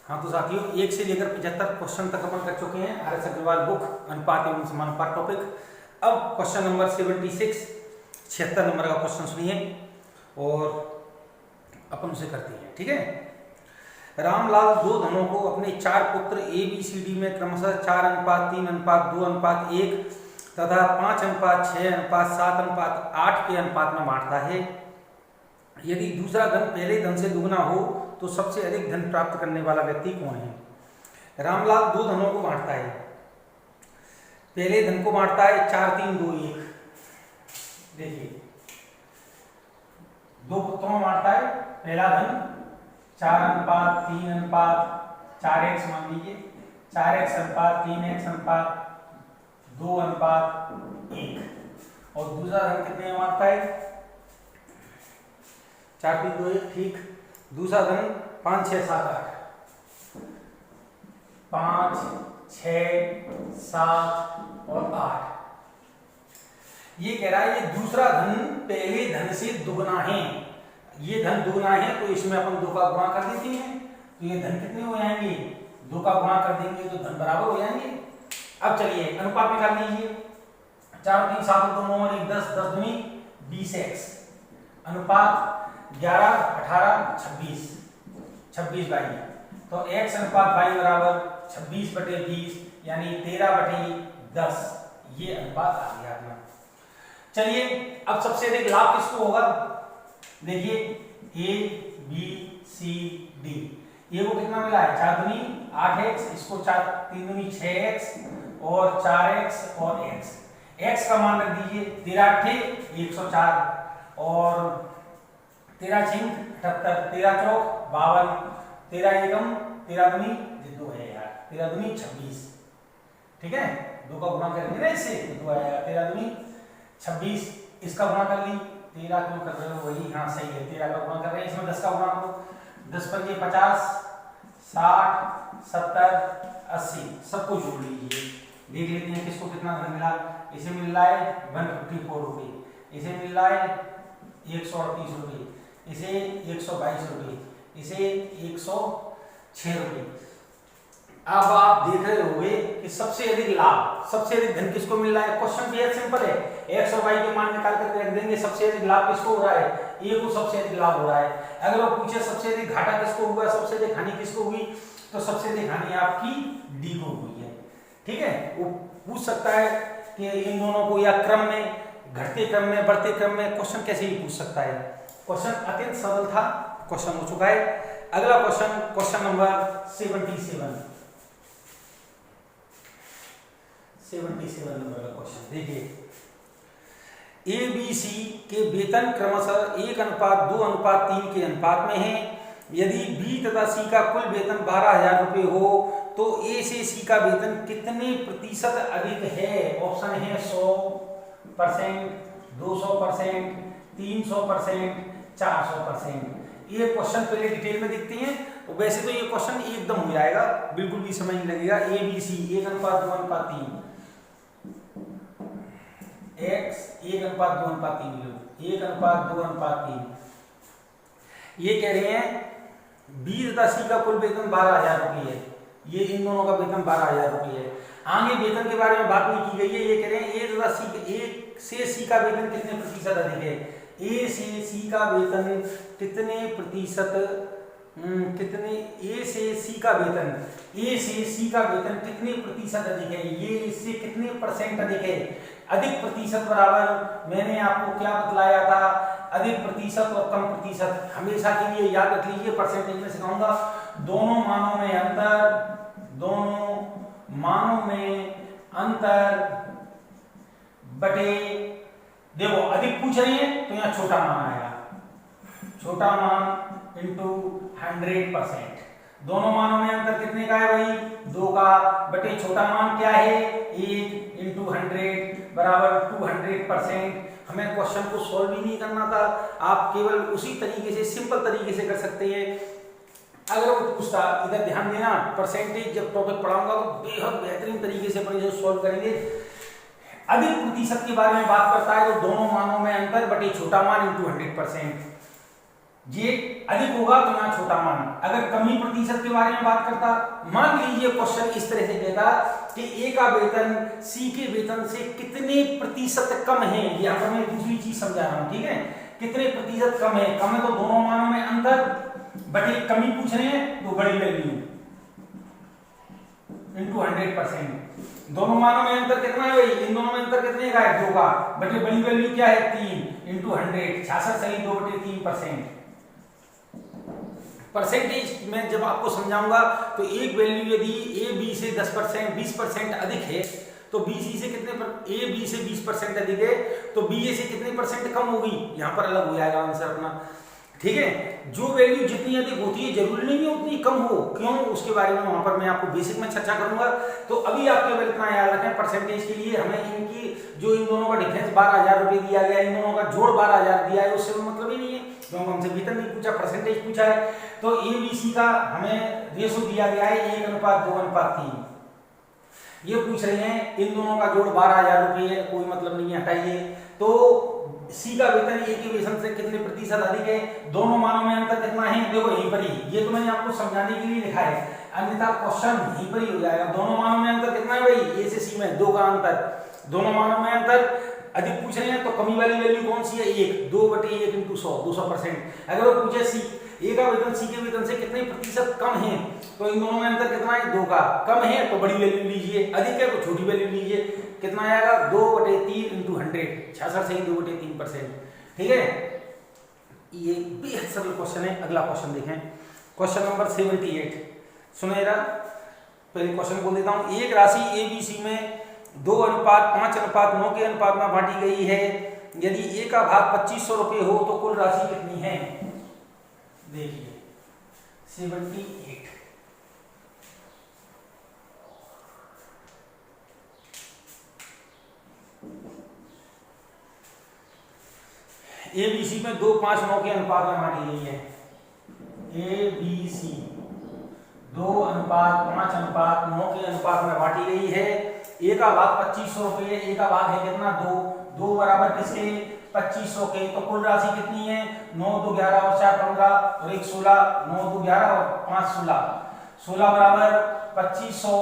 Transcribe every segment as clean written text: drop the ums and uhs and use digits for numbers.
हाँ तो साथियों 1 से लेकर 75 क्वेश्चन तक अपन कर चुके हैं आर एस अग्रवाल बुक अनुपात एवं समानुपात टॉपिक। अब क्वेश्चन नंबर 76 76 नंबर का क्वेश्चन सुनिए और अपन उसे करते हैं। ठीक है। रामलाल दो धनों को अपने 4 पुत्र ABCD में क्रमशः 4:3:2:1 तथा 5:6:7:8 के अनुपात में बांटता है। यदि दूसरा धन पहले धन से दुगना हो तो सबसे अधिक धन प्राप्त करने वाला व्यक्ति कौन है। रामलाल दो धनों को बांटता है। पहले धन को बांटता है 4:3:2:1। देखिए 2 पुत्रों में बांटता है। पहला धन 4:3:4x मान लीजिए 4x:3x:2:1 और दूसरा धन कितने में बांटता है 4:3:2:1। ठीक। दूसरा धन 5:6:7:8 5, 6, 7 और 8। ये कह रहा है ये दूसरा धन पहले धन से दुगना है। ये धन दुगना है तो इसमें अपन 2 का गुणा कर देते हैं तो ये धन कितने हो जाएंगे 2 का गुणा कर देंगे तो धन बराबर हो जाएंगे। अब चलिए अनुपात निकाल लीजिए 4, 3, 7 2 9 और 1 10 10 दूनी 20x अनुपात 11, 18, 26 तो x अनुपात y बराबर 26/20 यानी 13/10 ये अनुपात आ गया अपना। चलिए अब सबसे अधिक लाभ किसको होगा। देखिए ABCD ये को कितना मिला है 4 दूनी 8x इसको 4 3 दूनी 6x और 4x और x का मान रख दीजिए 13 8 104 और 13 6 78 13 चौक 52 13 एकम 13 दूनी 2 है यार 13 दूनी 26। ठीक है 2 का गुणा करेंगे ना इससे 2 आएगा 13 दूनी 26 इसका गुणा कर ली 13 क्यों कर रहे हो वही हाँ सही है 13 का गुणा कर रहे हैं इसमें 10 का गुणा करो 10 पंजे 50 60 70 80 सबको जोड़ लीजिए देख लेते हैं किसको कितना धन मिला। इसे मिल रहा है 154 रुपये इसे मिल रहा है 138 रुपये इसे 122 रुपये इसे 106 रुपये। अब आप देख रहे होंगे कि सबसे अधिक लाभ सबसे अधिक धन किसको मिल रहा है। क्वेश्चन भी सिंपल है x और y के मान निकाल कर रख देंगे सबसे अधिक लाभ किसको हो रहा है a को सबसे अधिक लाभ हो रहा है। अगर वो पूछे सबसे अधिक घाटा किसको हुआ सबसे अधिक हानि किसको हुई तो सबसे अधिक हानि आपकी d को हुई है। ठीक है वो पूछ सकता है कि इन दोनों को या क्रम में घटते क्रम में बढ़ते क्रम में क्वेश्चन कैसे ही पूछ सकता है। क्वेश्चन अत्यंत सरल था क्वेश्चन हो चुका है। अगला क्वेश्चन नंबर 77 नंबर का क्वेश्चन देखिए ABC के वेतन क्रमशः 1:2:3 के अनुपात में है। यदि B तथा C का कुल वेतन 12,000 रुपये हो तो A से C का वेतन कितने प्रतिशत अधिक है। ऑप्शन है 100%, 200%, 300%, 400%। ये क्वेश्चन पहले डिटेल में देखते हैं। वैसे तो ये क्वेश्चन एकदम हो जाएगा बिल्कुल भी समय नहीं लगेगा। ABC 1:2:3 x 1:2:3 लो 1:2:3 ये कह रहे हैं B तथा C का कुल वेतन 12,000 रुपये है। ये इन दोनों का वेतन 12,000 रुपये है। आगे वेतन के बारे में बात नहीं की गई है। ये कह रहे हैं A से C का वेतन कितने प्रतिशत अधिक है। A से C का वेतन कितने प्रतिशत A से C का वेतन कितने प्रतिशत अधिक है। ये इससे कितने परसेंट अधिक है। अधिक प्रतिशत बराबर मैंने आपको क्या बतलाया था अधिक प्रतिशत और कम प्रतिशत हमेशा के लिए याद रख लीजिए। परसेंटेज में सिखाऊंगा दोनों मानों में अंतर बटे देखो अधिक पूछ रही है तो यहाँ छोटा मान आएगा छोटा मान इंटू 100%। दोनों मानों में अंतर कितने का है भाई 2 का बटे छोटा मान क्या है 1 इंटू 100 बराबर 200%। हमें क्वेश्चन को सॉल्व भी नहीं करना था आप केवल उसी तरीके से सिंपल तरीके से कर सकते हैं। अगर वो पूछता इधर ध्यान देना परसेंटेज जब टॉपिक पढ़ाऊंगा तो बेहद बेहतरीन तरीके से अपन इसे सॉल्व करेंगे। अधिक प्रतिशत के बारे में बात करता है तो दोनों मानों में अंतर बटे छोटा मान इंटू 100%। ये अधिक होगा तो यहाँ छोटा मान। अगर कमी प्रतिशत के बारे में बात करता, मान लीजिए क्वेश्चन इस तरह से कहता कि ए का वेतन सी के वेतन से कितने प्रतिशत कम है, यहाँ पर मैं दूसरी चीज समझा रहा हूँ, ठीक है, कितने प्रतिशत कम है। कम है तो दोनों मानों में अंतर बटे कमी पूछ रहे हैं तो बड़ी वैल्यू इंटू 100%। दोनों मानों में अंतर कितना है भाई, इन दोनों में अंतर कितने का है, 2 का, बटे बड़ी वैल्यू क्या है 3 इंटू 100, 66 सही 2/3%। परसेंटेज में जब आपको समझाऊंगा तो एक वैल्यू यदि ए बी से 10% 20% अधिक है तो बी सी से कितने पर, ए बी से 20% अधिक है तो बी ए से कितने परसेंट कम होगी, यहाँ पर अलग हो जाएगा आंसर अपना, ठीक है। जो वैल्यू जितनी अधिक होती है जरूरी नहीं है उतनी कम हो, क्यों, उसके बारे में वहां पर मैं आपको बेसिक में चर्चा करूंगा। तो अभी आप केवल इतना याद रखें, परसेंटेज के लिए हमें इनकी जो इन दोनों का डिफरेंस 12,000 रुपए दिया गया, इन दोनों का जोड़ 12,000 दिया है, उससे मतलब ही नहीं है, क्योंकि हमसे वेतन नहीं पूछा, परसेंटेज पूछा है। तो ए बी सी का हमें रेशो दिया गया है 1:2:3, ये पूछ रहे हैं इन दोनों का जोड़ 12,000 रुपये है, कोई मतलब नहीं है, हटाइए। तो सी का वेतन ए के वेतन से कितने प्रतिशत अधिक है, दोनों मानों में अंतर कितना है, देखो यहीं पर ही, ये तो मैंने आपको समझाने के लिए लिखा है, अन्यथा क्वेश्चन यहीं पर ही हो जाएगा। दोनों मानों में अंतर कितना है भाई, ए से सी में 2 का अंतर, दोनों मानों में अंतर अधिक पूछ रहे हैं तो कमी वाली वैल्यू कौन सी है, 1, 2/1 इंटू 100, 200%। अगर वो पूछे सी ए का वेतन सी के वेतन से कितने प्रतिशत कम है तो इन दोनों में अंतर कितना है, 2 का, कम है तो बड़ी वैल्यू लीजिए, अधिक है तो छोटी वैल्यू लीजिए, कितना आएगा 2/3 इंटू 100, 66 सही 2/3%, ठीक है। ये बेहद सरल क्वेश्चन है। अगला क्वेश्चन देखें, क्वेश्चन नंबर 78, सुनो जरा, पहले क्वेश्चन बोल देता हूँ। एक राशि ए बी सी में 2:5:9 के अनुपात में बांटी गई है, यदि ए का भाग 2500 रुपये हो तो कुल राशि कितनी है, देखिए 78। ए बी सी में 2:5:9 के अनुपात में बांटी गई है, ए बी सी 2:5:9 के अनुपात में बांटी गई है। ए का भाग 2500 रुपये, ए का भाग है कितना 2 बराबर किसके 2500 के, तो कुल राशि कितनी है 9 2 11 और 4 15 और 1 16, 9 2 11 और 5 16, 16 बराबर 2500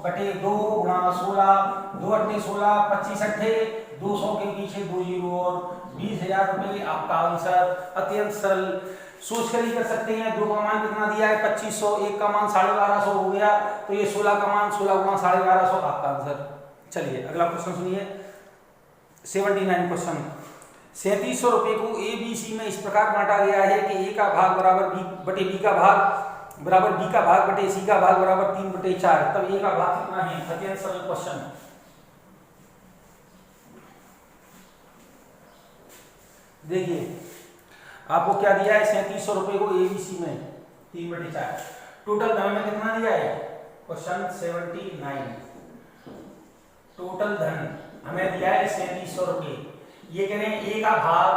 बटे 2 गुणा 16, 2 8 16, 25 8 200 के पीछे 2 जीरो और 20,000 रुपये आपका आंसर। अत्यंत सरल, सोच कर ही कर सकते हैं। 2 का मान कितना दिया है 2500, 1 का मान 1250 हो गया, तो ये 16 का मान 16 गुणा 1250 आपका आंसर। चलिए अगला क्वेश्चन सुनिए, 79 क्वेश्चन। 3700 रुपये को ए बी सी में इस प्रकार बांटा गया है कि ए का भाग बराबर बी बटे बी का भाग बराबर बी का भाग बटे सी का भाग बराबर 3/4, तब ए का भाग कितना है। अत्यंत सरल क्वेश्चन, देखिए आपको क्या दिया है 3700 रुपये को ए बी सी में 3/4, टोटल धन में कितना दिया है, क्वेश्चन 79, टोटल धन हमें दिया है 3700 रुपये। ये कह रहे हैं ए का भाग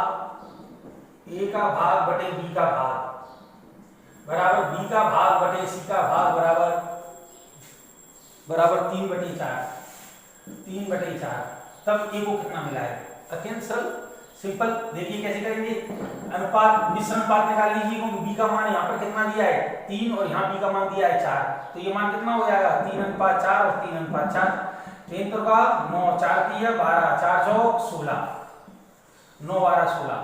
बटे बी का भाग बराबर बी का भाग बटे सी का भाग बराबर 3/4, तब ए को कितना मिला है। अत्यंत सरल, सिंपल। देखिए कैसे करेंगे, अनुपात मिश्र अनुपात निकाल लीजिए, क्योंकि बी का मान यहाँ पर कितना दिया है 3 और यहाँ बी का मान दिया है 4, तो ये मान कितना हो जाएगा 3:4 और 3:4, 3 तो का 9, 4 की है 12, 4 चौक 16, 9 12 16,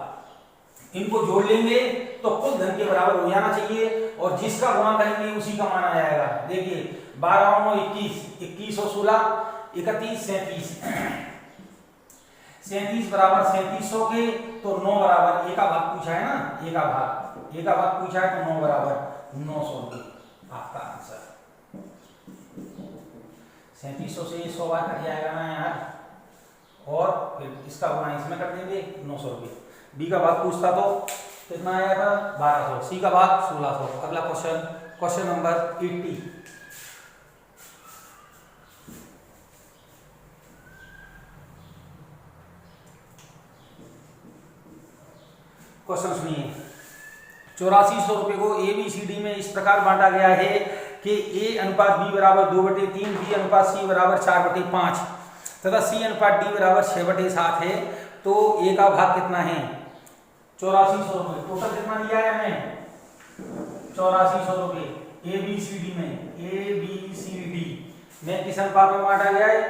इनको जोड़ लेंगे तो कुल धन के बराबर हो जाना चाहिए, और जिसका गुणा करेंगे उसी का मान आ जाएगा। देखिए 12 9 21, 21 और 16 31, 37 बराबर 3700 के, तो 9 बराबर ए का भाग पूछा है ना, ए का भाग पूछा है तो 9 बराबर 900 रुपये आपका आंसर। 3700 से 100 बार कट जाएगा ना यार, और फिर इसका गुणा इसमें कर देंगे 900 रुपये। बी का भाग पूछता तो कितना आया था 1200, सी का भाग 1600। अगला क्वेश्चन, क्वेश्चन नंबर 80, क्वेश्चन सुनिए। 8400 रुपये को ए बी सी डी में इस प्रकार बांटा गया है कि ए अनुपात बी बराबर 2/3, बी अनुपात सी बराबर 4/5 तथा सी अनुपात डी बराबर 6/7 है, तो ए का भाग कितना है 8400 रुपये। टोटल कितना दिया है हमें 8400 रुपए ABCD में किस अनुपात में बांटा गया है?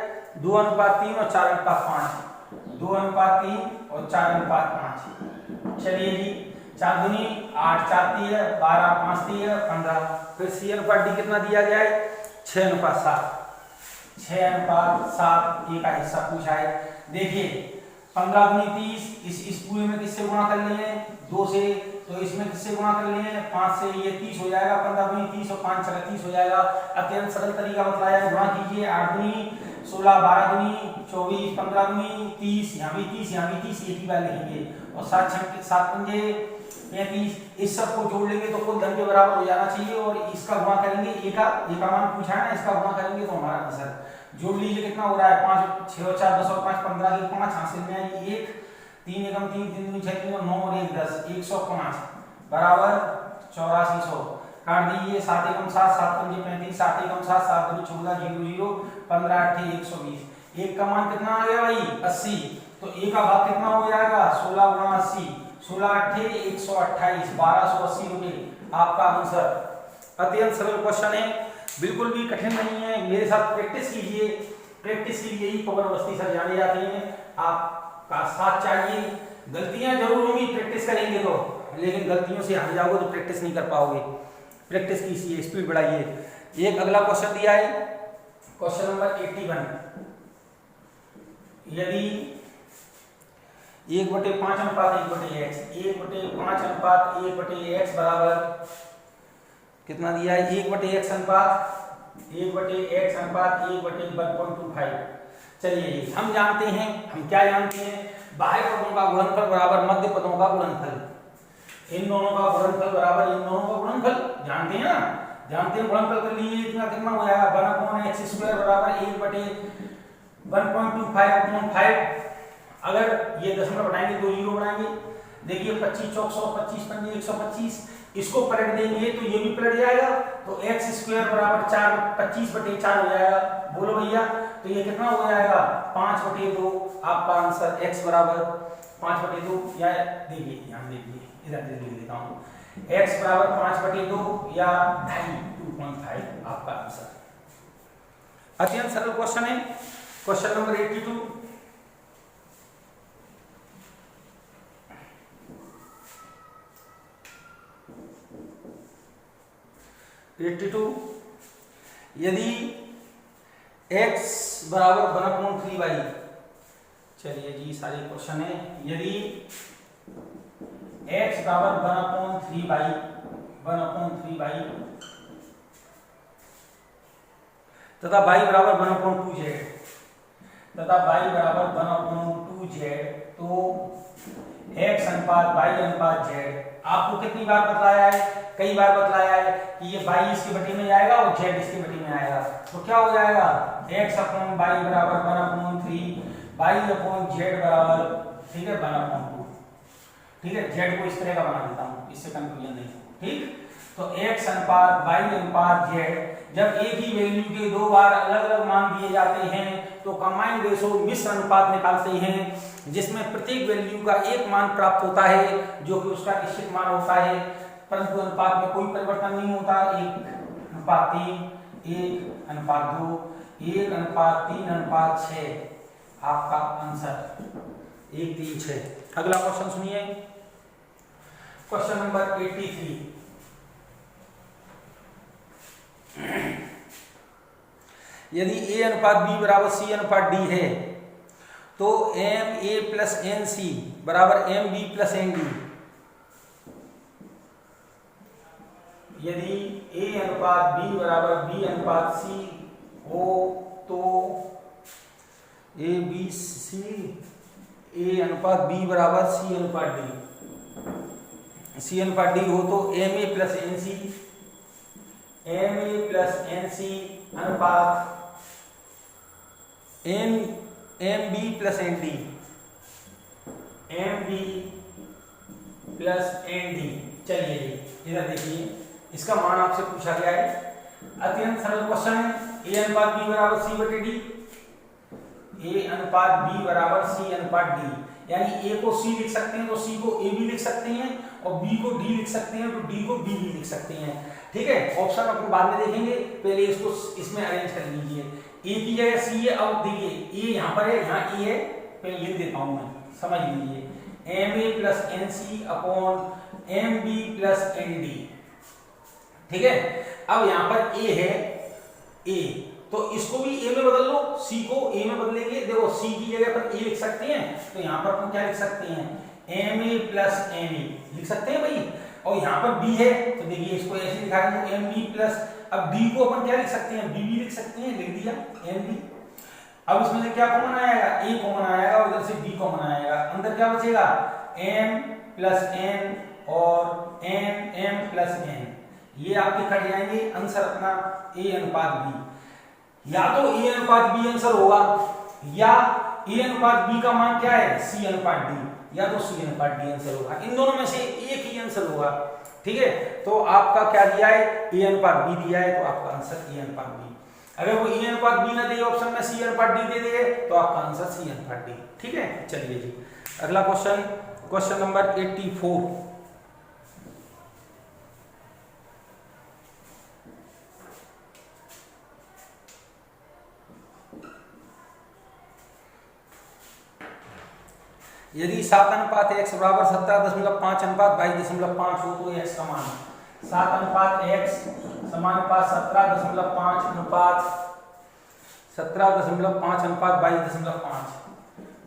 2:3 और 4:5। 2:3 और 4:5। चलिए जी, 4 दूनी 8, 4 तिया 12, 5 तिया 15। फिर C/D कितना दिया गया है? 6:7। 6:7 ए का हिस्सा पूछा है। देखिए 15 दूनी 30, इस पूरे में किससे गुणा कर लिए? 2 से। तो इसमें किससे गुणा कर लिए? 5 से। ये 30 हो जाएगा। 15 दूनी 30 और 5 चला 30 हो जाएगा। अत्यंत सरल तरीका बताया है। गुणा कीजिए। 8 दूनी 16, 12 दूनी 24, 15 दूनी 30, यहाँ भी 30, यहाँ भी 30, एक ही बार लिखेंगे। और 7 पंजे 35। इस सब को जोड़ लेंगे तो कुल धन के बराबर हो जाना चाहिए। और इसका गुणा करेंगे, ए का मान पूछा है ना, इसका गुणा करेंगे तो हमारा आंसर जोड़ लीजिए कितना हो रहा है? 5, 6 और 4 10 और 5 15 की 5 हासिल में आएगी 1, 3 एकम 3, 3 दूनी 6, 3 और 9 और 1 10, 105 बराबर 8400। काट दीजिए। 7 एकम 7, 7 पंजे 35, 7 एकम 7, 7 दूनी 14, 0 0, 15 8 120। एक का मान कितना आ गया भाई? 80। तो ए का भाग कितना हो जाएगा? 16 × 80, 16 8 128, 1280 रुपए आपका आंसर। अत्यंत सरल क्वेश्चन है, बिल्कुल भी कठिन नहीं है। मेरे साथ प्रैक्टिस कीजिए। प्रैक्टिस के लिए ही कबर बस्ती सर जाने जाते हैं। आपका साथ चाहिए। गलतियां जरूर होंगी प्रैक्टिस करेंगे तो, लेकिन गलतियों से हट जाओगे तो प्रैक्टिस नहीं कर पाओगे। प्रैक्टिस कीजिए, स्पीड बढ़ाइए। एक अगला क्वेश्चन दिया है, क्वेश्चन नंबर 81। यदि 1/5:1/x 1/5:1/x बराबर कितना दिया है? 1/x अनुपात 1/1/1/25। चलिए जी, हम जानते हैं, हम क्या जानते हैं? बाह्य पदों का गुणनफल बराबर मध्य पदों का गुणनफल। इन दोनों का गुणनफल बराबर इन दोनों का गुणनफल जानते हैं ना? जानते हैं। गुणनफल कर लीजिए। इतना कितना हो जाएगा? 1/x² बराबर 1/1.25/5। अगर ये दशमलव बढ़ाएंगे तो 0 बनाएंगे। देखिए 25 चौक 100, 25 पंजे 125। इसको पलट देंगे तो ये भी पलट जाएगा। तो x² बराबर 4 25/4 हो जाएगा। बोलो भैया, तो ये कितना हो जाएगा? 5/2 आपका आंसर। x बराबर 5/2 या देखिए यहाँ देखिए इधर लिख देता हूँ। x बराबर 5/2 या 2.5 आपका आंसर। अत्यंत सरल क्वेश्चन है। Question number 82। यदि x बराबर 1/3y। चलिए जी, सारे क्वेश्चन है। यदि x बराबर 1/3y तथा y बराबर 1/2z तो x अनुपात y अनुपात z। आपको कितनी बार बतलाया है? कई बार बतलाया है कि ये y इसके बटे में जाएगा और z इसके बटे में आएगा। तो क्या हो जाएगा? x/y बराबर 1/3, y/z बराबर, ठीक है, 1/2। ठीक है, z को इस तरह का बना देता हूँ, इससे कंफ्यूजन नहीं। ठीक, तो x अनुपात y अनुपात z जब एक ही वैल्यू के दो बार अलग अलग मान दिए जाते हैं तो कंबाइंड रेशो मिश्र अनुपात निकालते हैं, जिसमें प्रत्येक वैल्यू का एक मान प्राप्त होता है जो कि उसका निश्चित मान होता है, परंतु अनुपात में कोई परिवर्तन नहीं होता। 1:3, 1:2, 1:3:6 आपका आंसर 1 3 6। अगला क्वेश्चन सुनिए, क्वेश्चन नंबर 83। यदि a अनुपात b बराबर c अनुपात d है तो ma प्लस nc बराबर mb प्लस nd। यदि a अनुपात b बराबर b अनुपात c हो तो a अनुपात b बराबर c अनुपात d हो तो ma प्लस nc अनुपात mb प्लस nd चलिए इधर देखिए, इसका मान आपसे पूछा गया है। अत्यंत सरल क्वेश्चन है। a अनुपात b बराबर c/d, a अनुपात b बराबर c अनुपात d। यानी ए को सी लिख सकते हैं तो सी को ए भी लिख सकते हैं और बी को डी लिख सकते हैं तो डी को बी भी लिख सकते हैं। ठीक है, ऑप्शन अपन बाद में देखेंगे, पहले इसको इसमें अरेंज कर लीजिए। ए की जगह सी है, अब देखिए ए यहाँ पर है, यहाँ ए है, पहले लिख देता हूँ मैं, समझ लीजिए M A plus N C upon M B plus N D. ठीक है, अब यहाँ पर ए है, ए तो इसको भी ए में बदल लो, सी को ए में बदलेंगे, देखो सी की जगह पर ए लिख सकते हैं तो यहाँ पर अपन क्या लिख सकते हैं, M A plus M A लिख सकते हैं भाई। और यहाँ पर बी है तो देखिए इसको ऐसे लिखा देंगे एम बी प्लस, अब डी को अपन क्या लिख सकते हैं, बी भी लिख सकते हैं, लिख दिया एम बी। अब इसमें से क्या कॉमन आएगा, ए कॉमन आएगा और इधर से बी कॉमन आएगा, अंदर क्या बचेगा एम प्लस एन और एम प्लस एन, ये आपके कट जाएंगे, आंसर अपना ए अनुपात बी। या तो ए अनुपात बी आंसर होगा या ए अनुपात बी का मान क्या है सी अनुपात डी, या तो सी अनुपात डी आंसर होगा, इन दोनों में से एक ही आंसर होगा। ठीक है, तो आपका क्या दिया है, ए अनुपात बी दिया है तो आपका आंसर ए अनुपात बी। अगर वो ए अनुपात बी ना दे ऑप्शन में सी अनुपात डी दे दे तो आपका आंसर सी अनुपात डी। ठीक है, चलिए जी अगला क्वेश्चन, क्वेश्चन नंबर 84। यदि 7 अनुपात x बराबर 17.5 अनुपात 22.5 हो तो x का मान 7 अनुपात x समानुपात 17.5 अनुपात 17.5 अनुपात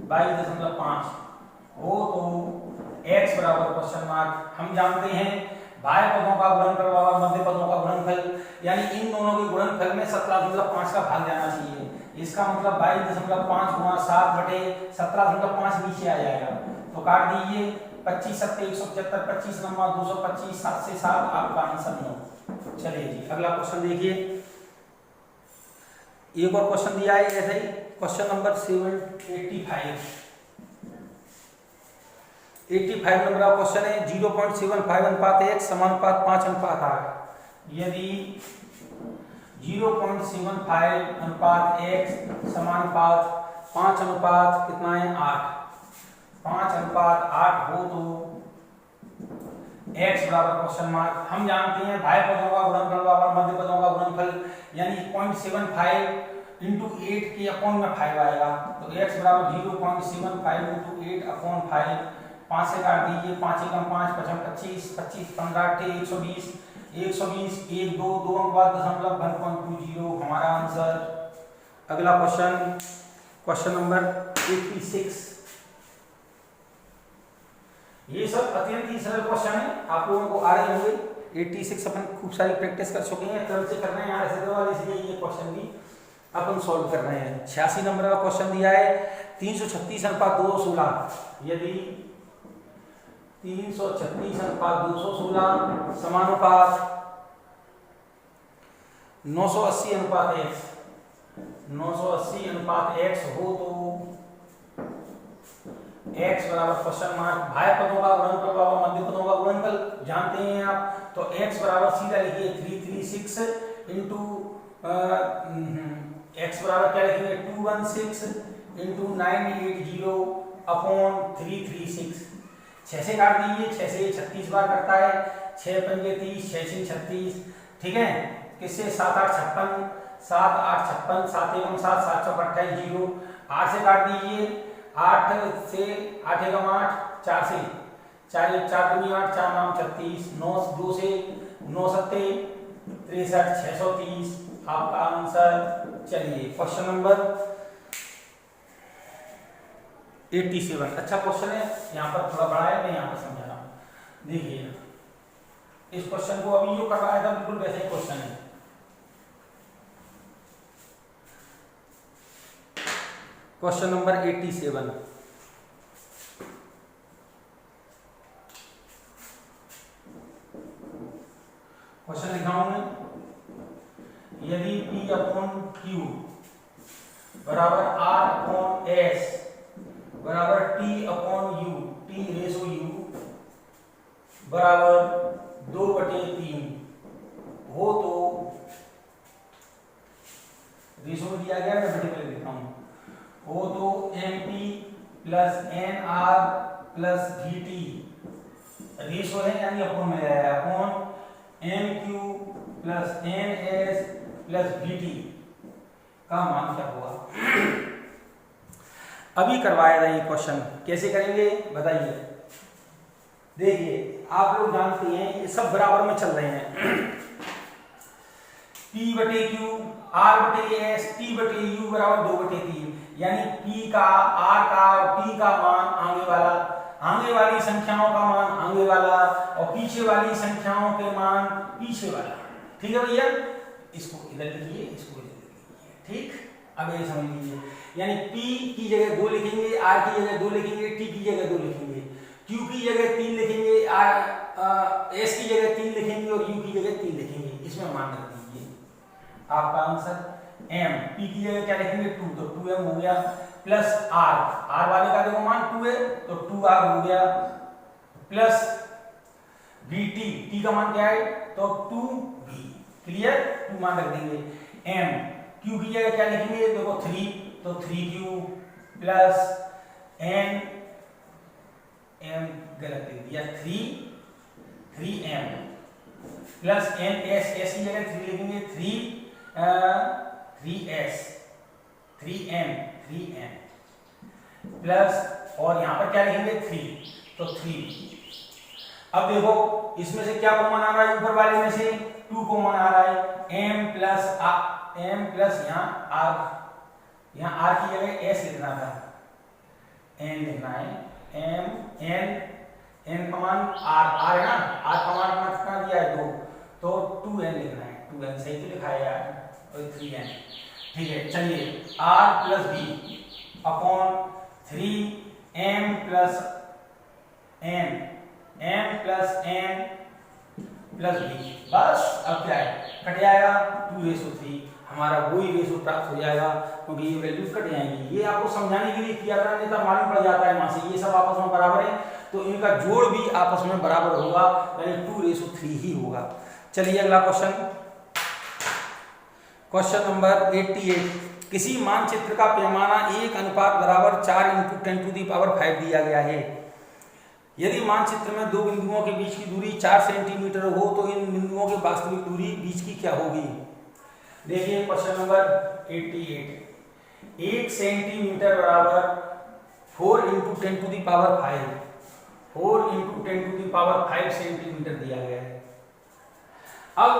22.5 हो तो x बराबर क्वेश्चन मार्क। हम जानते हैं बाह्य पदों का गुणनफल और मध्य पदों का गुणनफल, यानी इन दोनों के गुणनफल में 17.5 का भाग जाना चाहिए। इसका मतलब 22.5 गुणा 7 बटे 17.5 नीचे आ जाएगा, तो काट दीजिए 25 7 175, 25 नंबर 225, 7 से 7 आपका आंसर 9। चलिए जी अगला क्वेश्चन देखिए, एक और क्वेश्चन दिया है ऐसे ही, क्वेश्चन नंबर 85 नंबर का क्वेश्चन है 0.75 अनुपात x समानुपात 5 अनुपात 8। यदि 0.75 अनुपात x समानुपात 5 अनुपात कितना है 8, 5 अनुपात 8 हो तो x बराबर क्वेश्चन मार्क। हम जानते हैं बाह्य पदों का गुणनफल बराबर मध्य पदों का गुणनफल, यानी 0.75 इंटू 8 के अपॉन में 5 आएगा, तो x बराबर 0.75 इंटू 8 अपॉन 5, 5 से काट दीजिए, 5 एकम 5, 5 25, 25 15 120, 120 1 2 2 अंक बाद 1.20 हमारा आंसर। अगला क्वेश्चन, क्वेश्चन नंबर 86। ये सब अत्यंत ही सरल क्वेश्चन है, आप लोगों को आ रहे होंगे। 86 अपन खूब सारी प्रैक्टिस कर चुके हैं, कल से कर रहे हैं ऐसे वाले, इसलिए ये क्वेश्चन भी अपन सॉल्व कर रहे हैं। 86 नंबर का क्वेश्चन दिया है 336 अनुपात 216। यदि 336 अनुपात 216 समानुपात 980 अनुपात x, 980 अनुपात x हो तो x बराबर क्वेश्चन मार्क। बाह्य पदों का गुणनफल बराबर मध्य पदों का गुणनफल जानते हैं आप, तो x बराबर सीधा लिखिए 336 इंटू x बराबर क्या लिखेंगे 216 इंटू 980 अपॉन 336। 6 से काट दीजिए, 6 से 36 बार करता है, 6 पंजे 30, 6 6 36। ठीक है, किससे 7 8 56, 7 8 56, 7 एकम 7, 7 चौक 28 0। 8 से काट दीजिए, 8 से 8 एकम 8, 4 से 4 1 4 दूनी 8, 4 9 36, 9 2 से 9 7 63, 630 आपका आंसर। चलिए क्वेश्चन नंबर 87, अच्छा क्वेश्चन है, यहाँ पर थोड़ा बड़ा है, मैं यहाँ पर समझा रहा हूँ। देखिए इस क्वेश्चन को अभी जो करवाया था बिल्कुल वैसे ही क्वेश्चन है। क्वेश्चन नंबर 87, क्वेश्चन लिखा हूं मैं, यदि P अपॉन Q बराबर R अपॉन S बराबर T upon U, T ratio U बराबर 2/3 हो तो रेशो में दिया गया, मैं मल्टीपल लिखता हूं, हो तो MP plus N R plus V T, ratio है यानी अपॉन में आया upon N Q plus N S plus V T का मान क्या होगा। अभी करवाया था ये क्वेश्चन, कैसे करेंगे बताइए। देखिए आप लोग जानते हैं ये सब बराबर में चल रहे हैं, P बटे Q R बटे S T बटे U बराबर 2/3, यानी P का R का और T का मान आगे वाली संख्याओं का मान आगे वाला और पीछे वाली संख्याओं के मान पीछे वाला। ठीक है भैया, इसको इधर लिखिए, इसको इधर लिखिए। ठीक, अब ये समझ लीजिए, यानी P की जगह 2 लिखेंगे, R की जगह 2 लिखेंगे, T की जगह 2 लिखेंगे, Q की जगह 3 लिखेंगे, S की जगह 3 लिखेंगे और U की जगह 3 लिखेंगे। इसमें मान रख दीजिए आपका आंसर M। P की जगह क्या लिखेंगे 2, तो 2M हो गया, प्लस R वाले का देखो मान 2 है तो 2R हो गया, प्लस VT, T का मान क्या है तो 2V। क्लियर, 2 मान रख देंगे। M Q की जगह क्या लिखेंगे देखो 3, तो 3Q प्लस N, M गलत लिख दिया, 3M प्लस N S की जगह 3 लिखेंगे, 3S 3M प्लस और यहाँ पर क्या लिखेंगे 3, तो 3। अब देखो इसमें से क्या कॉमन आ रहा है, ऊपर वाले में से 2 कॉमन आ रहा है, M प्लस यहाँ R की जगह S लिखना था, N लिखना है, N का मान R है ना, R का मान कितना दिया है 2, तो 2N लिखना है, 2N सही तो लिखा है यार, और 3N। ठीक है, चलिए R plus B upon 3M plus N, M plus N plus B। बस अब क्या है, कट जाएगा 2:3, हमारा वही रेशो प्राप्त हो जाएगा, क्योंकि ये वैल्यूज कट जाएंगी। ये आपको समझाने के लिए किया था, नहीं तो मालूम पड़ जाता है वहां से, ये सब आपस में बराबर है तो इनका जोड़ भी आपस में बराबर होगा, यानी 2:3 ही होगा। चलिए अगला क्वेश्चन, क्वेश्चन नंबर 88। किसी मानचित्र का पैमाना 1:4 × 10⁵ दिया गया है। यदि मानचित्र में दो बिंदुओं के बीच की दूरी 4 सेंटीमीटर हो तो इन बिंदुओं की वास्तविक दूरी बीच की क्या होगी। देखिए क्वेश्चन नंबर 88, 1 सेंटीमीटर बराबर 4 × 10⁵, 4 × 10⁵ सेंटीमीटर दिया गया है। अब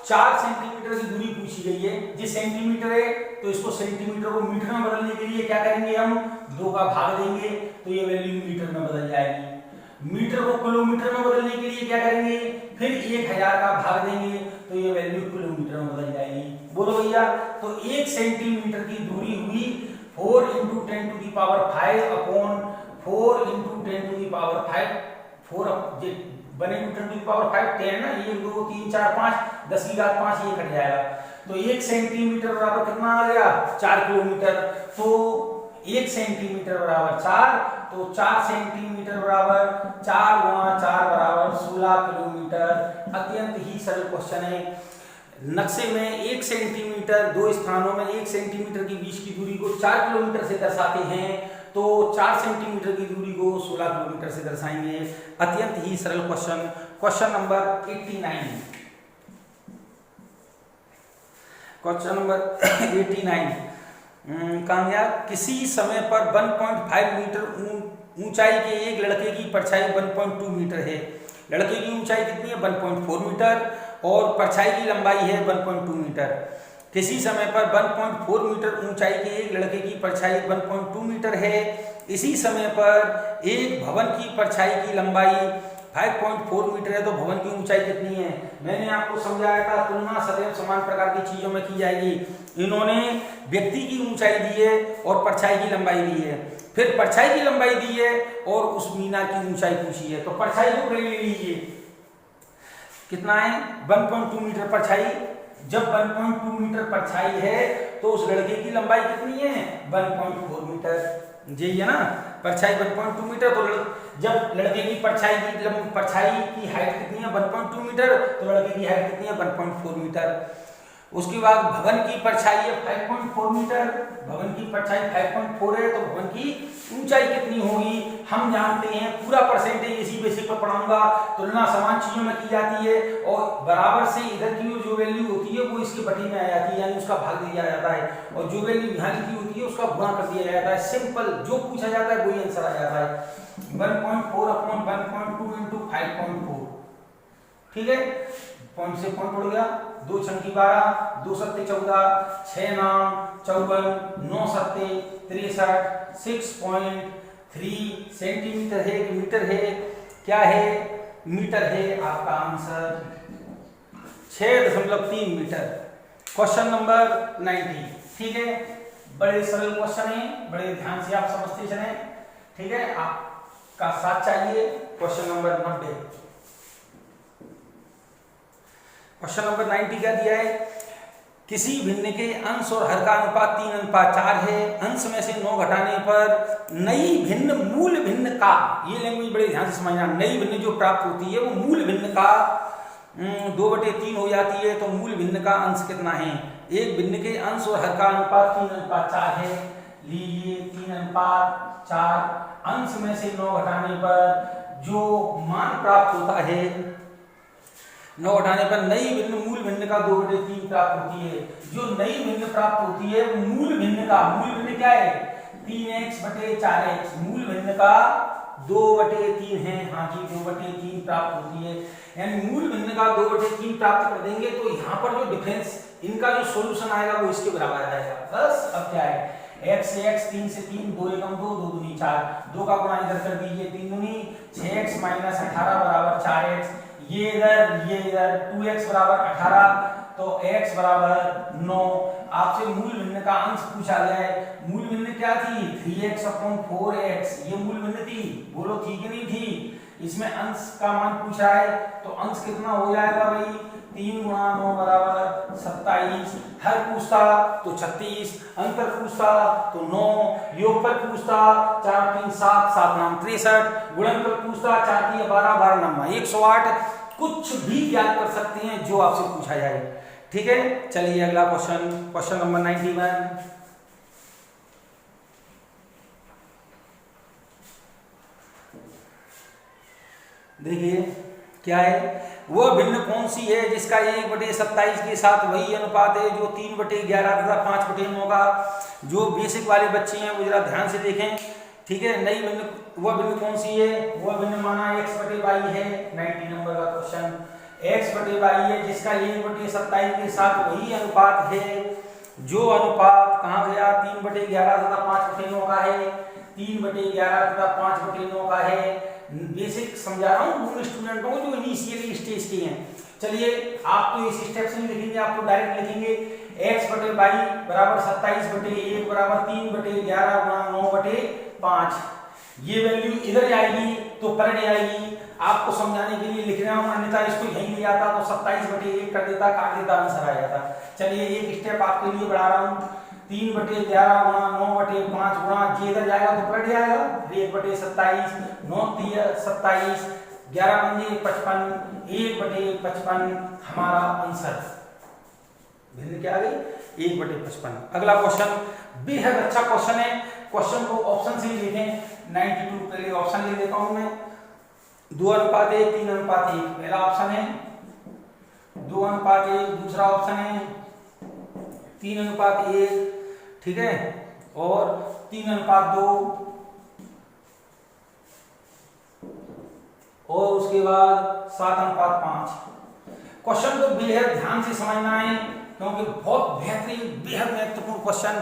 4 सेंटीमीटर की दूरी पूछी गई है, जिस सेंटीमीटर है तो इसको सेंटीमीटर को मीटर में बदलने के लिए क्या करेंगे, हम 2 का भाग देंगे तो ये वैल्यू मीटर में बदल जाएगी। मीटर को किलोमीटर में बदलने के लिए क्या करेंगे, फिर 1000 का भाग देंगे तो ये वैल्यू किलोमीटर में बदल जाएगी। बोलो भैया, तो 1 सेंटीमीटर की दूरी हुई 4 × 10⁵ अपॉन 4 × 10⁵, 4 बने 10⁵ 10 ना, 1 2 3 4 5 10⁵5 ये कट जाएगा, तो 1 सेंटीमीटर बराबर कितना आ गया 4 किलोमीटर। तो 1 सेंटीमीटर बराबर 4, तो 4 सेंटीमीटर बराबर 4 × 4 बराबर 16 किलोमीटर। अत्यंत ही सरल क्वेश्चन है। नक्शे में 1 सेंटीमीटर, 2 स्थानों में 1 सेंटीमीटर के बीच की दूरी को 4 किलोमीटर से दर्शाते हैं, तो 4 सेंटीमीटर की दूरी को 16 किलोमीटर से दर्शाएंगे। अत्यंत ही सरल question. Question number 89, question number 89 कामयाब, किसी समय पर 1.5 मीटर ऊंचाई के एक लड़के की परछाई 1.2 मीटर है। लड़के की ऊंचाई कितनी है 1.4 मीटर और परछाई की लंबाई है 1.2 मीटर। किसी समय पर 1.4 मीटर ऊंचाई के एक लड़के की परछाई 1.2 मीटर है। इसी समय पर एक भवन की परछाई की लंबाई 5.4 मीटर है, तो भवन की ऊंचाई कितनी है। मैंने आपको समझाया था तुलना सदैव समान प्रकार की चीजों में की जाएगी। इन्होंने व्यक्ति की ऊंचाई दी है और परछाई की लंबाई दी है, फिर परछाई की लंबाई दी है और उस मीनार की ऊंचाई पूछी है, तो परछाई को ले लीजिए, कितना है 1.2 मीटर परछाई। जब 1.2 मीटर परछाई है तो उस लड़के की लंबाई कितनी है 1.4 मीटर। जी है ना, परछाई 1.2 मीटर, तो जब लड़के की परछाई की हाइट कितनी है 1.2 मीटर, तो लड़के की हाइट कितनी है 1.4 मीटर। उसके बाद भवन की परछाई है 5.4 मीटर, भवन की परछाई 5.4 है, तो भवन की ऊंचाई कितनी होगी हम जानते हैं, पूरा परसेंटेज इसी बेसिक पर पढ़ाऊंगा। तुलना समान चीजों में की जाती है और बराबर से इधर की जो वैल्यू होती है वो इसके बटे में आ जाती है, यानी उसका भाग दिया जाता है, और जो वैल्यू यहाँ की होती है उसका गुणा कर दिया जाता है। सिंपल, जो पूछा जाता है वही आंसर आ जाता है। 1.4 अपॉन 1.2 इंटू 5.4, ठीक है, पॉइंट से पॉइंट उड़ गया, 2 छंकी 12, 2 सत्ते 14, 6 नाम 54, 9 सत्ते 63, 6.3 सेंटीमीटर है कि मीटर है, क्या है, मीटर है। आपका आंसर 6.3 मीटर। क्वेश्चन नंबर 90, ठीक है, बड़े सरल क्वेश्चन है, बड़े ध्यान से आप समझते चलें, ठीक है, आपका साथ चाहिए। क्वेश्चन नंबर 90, क्वेश्चन नंबर 90 क्या दिया है, किसी भिन्न के अंश और हर का अनुपात 3:4 है, अंश में से 9 घटाने पर नई भिन्न मूल भिन्न का, ये लैंग्वेज बड़े ध्यान से समझना, नई भिन्न जो प्राप्त होती है वो मूल भिन्न का 2/3 हो जाती है, तो मूल भिन्न का अंश कितना है। एक भिन्न के अंश और हर का अनुपात 3:4 है, लीजिए 3:4, अंश में से 9 घटाने पर जो मान प्राप्त होता है, 9 घटाने पर नई भिन्न मूल भिन्न का 2/3 प्राप्त होती है। जो नई भिन्न प्राप्त होती है वो मूल भिन्न का, मूल भिन्न क्या है 3x/4x, मूल भिन्न का 2/3 है, हाँ जी 2/3 प्राप्त होती है, यानी मूल भिन्न का 2/3 प्राप्त कर देंगे तो यहाँ पर जो डिफरेंस इनका जो सॉल्यूशन आएगा वो इसके बराबर आ जाएगा। बस अब क्या है, x से x, 3 से 3, 2 एकम 2, 2 दूनी 4, 2 का गुणा इधर कर दीजिए, 3 दूनी 6x - 18 बराबर 4x, ये इधर 2x बराबर 18, तो x बराबर 9। आपसे मूल भिन्न का अंश पूछा गया है, मूल भिन्न क्या थी 3x/4x, ये मूल भिन्न थी, बोलो थी कि नहीं थी। इसमें अंश का मान पूछा है तो अंश कितना हो जाएगा भाई, 3 × 9 बराबर 27, हर पूछता तो 36, अंतर पूछता तो 9, योगफल पूछता 4 3 7 7 नाम 63, गुणनफल पूछता 4 3 12 12 नाम 108, कुछ भी ज्ञात कर सकते हैं जो आपसे पूछा जाए, ठीक है। चलिए अगला क्वेश्चन, क्वेश्चन नंबर 91, देखिए क्या है, वह भिन्न कौन सी है जिसका 1/27 के साथ वही अनुपात है जो 3/11 तथा 5/9 का। जो बेसिक वाले बच्चे हैं वो जरा ध्यान से देखें, ठीक है। नई भिन्न, वह भिन्न कौन सी है, वह भिन्न माना x/y है, 90 नंबर का क्वेश्चन, x/y है जिसका 1/27 के साथ वही अनुपात है, जो अनुपात कहाँ गया 3/11 तथा 5/9 का है, 3/11 तथा 5/9 का है। बेसिक समझा रहा हूँ उन स्टूडेंटों को जो इनिशियली स्टेज के हैं। चलिए आप तो इस स्टेप से नहीं लिखेंगे, आप तो डायरेक्ट लिखेंगे x/y बराबर 27/1 बराबर 3/11 गुणा 9/5, ये वैल्यू इधर जाएगी तो पलट जाएगी। आपको समझाने के लिए लिख रहा हूँ, अन्यथा इसको यहीं ले जाता तो 27/1 कर देता, काट देता, आंसर आ जाता। चलिए एक स्टेप आपके लिए बढ़ा रहा हूँ, 3/11 गुणा 9/5 गुणा, ये इधर जाएगा तो पलट जाएगा 1/27, 9 3 27, 11 पंजे 55, 1/55 हमारा आंसर। भिन्न क्या आ गई 1/55। अगला क्वेश्चन बेहद अच्छा क्वेश्चन है, क्वेश्चन को ऑप्शन से ही लिखें। 92 पहले ऑप्शन ले देता हूं मैं, 2:1, 3:1, पहला ऑप्शन है, 2:1, दूसरा ऑप्शन है 3:1, ठीक है, और 3:2, और उसके बाद 7:5। क्वेश्चन को बेहद ध्यान से समझना है क्योंकि बहुत बेहतरीन, बेहद महत्वपूर्ण क्वेश्चन,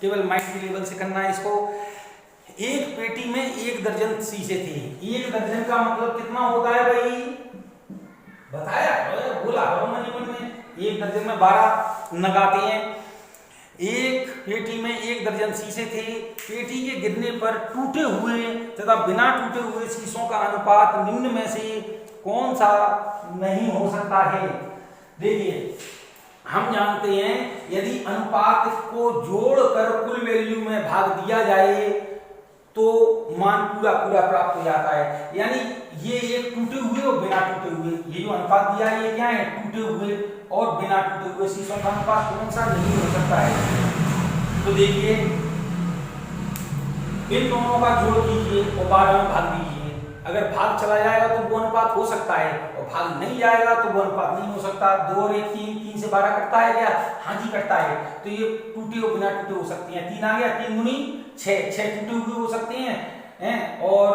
केवल माइंड के लेवल से करना है इसको। एक पेटी में 1 दर्जन शीशे थे, 1 दर्जन का मतलब कितना होता है भाई, बताया बोला मन में, 1 दर्जन में 12 नग आते हैं। एक पेटी में 1 दर्जन शीशे थे, पेटी के गिरने पर टूटे हुए तथा बिना टूटे हुए शीशों का अनुपात निम्न में से कौन सा नहीं हो सकता है। देखिए हम जानते हैं यदि अनुपात को जोड़कर कुल वैल्यू में भाग दिया जाए तो मान पूरा पूरा प्राप्त हो जाता है। यानी ये एक टूटे हुए और बिना टूटे हुए, ये जो अनुपात दिया है ये क्या है, टूटे हुए और बिना टूटे हुए शीशों का अनुपात कौन सा नहीं हो सकता है। तो देखिए इन दोनों का जोड़ कीजिए और 12 में भाग दीजिए। अगर भाग चला जाएगा तो वो अनुपात हो सकता है और भाग नहीं जाएगा तो वो अनुपात नहीं हो सकता। 2 और 1 3, 3 से 12 कटता है क्या, हाँ जी कटता है। तो ये टूटे और बिना टूटे हो सकती हैं। 3 आ गया, 3 दूनी 6, 6 टूटे हुए हो सकते हैं और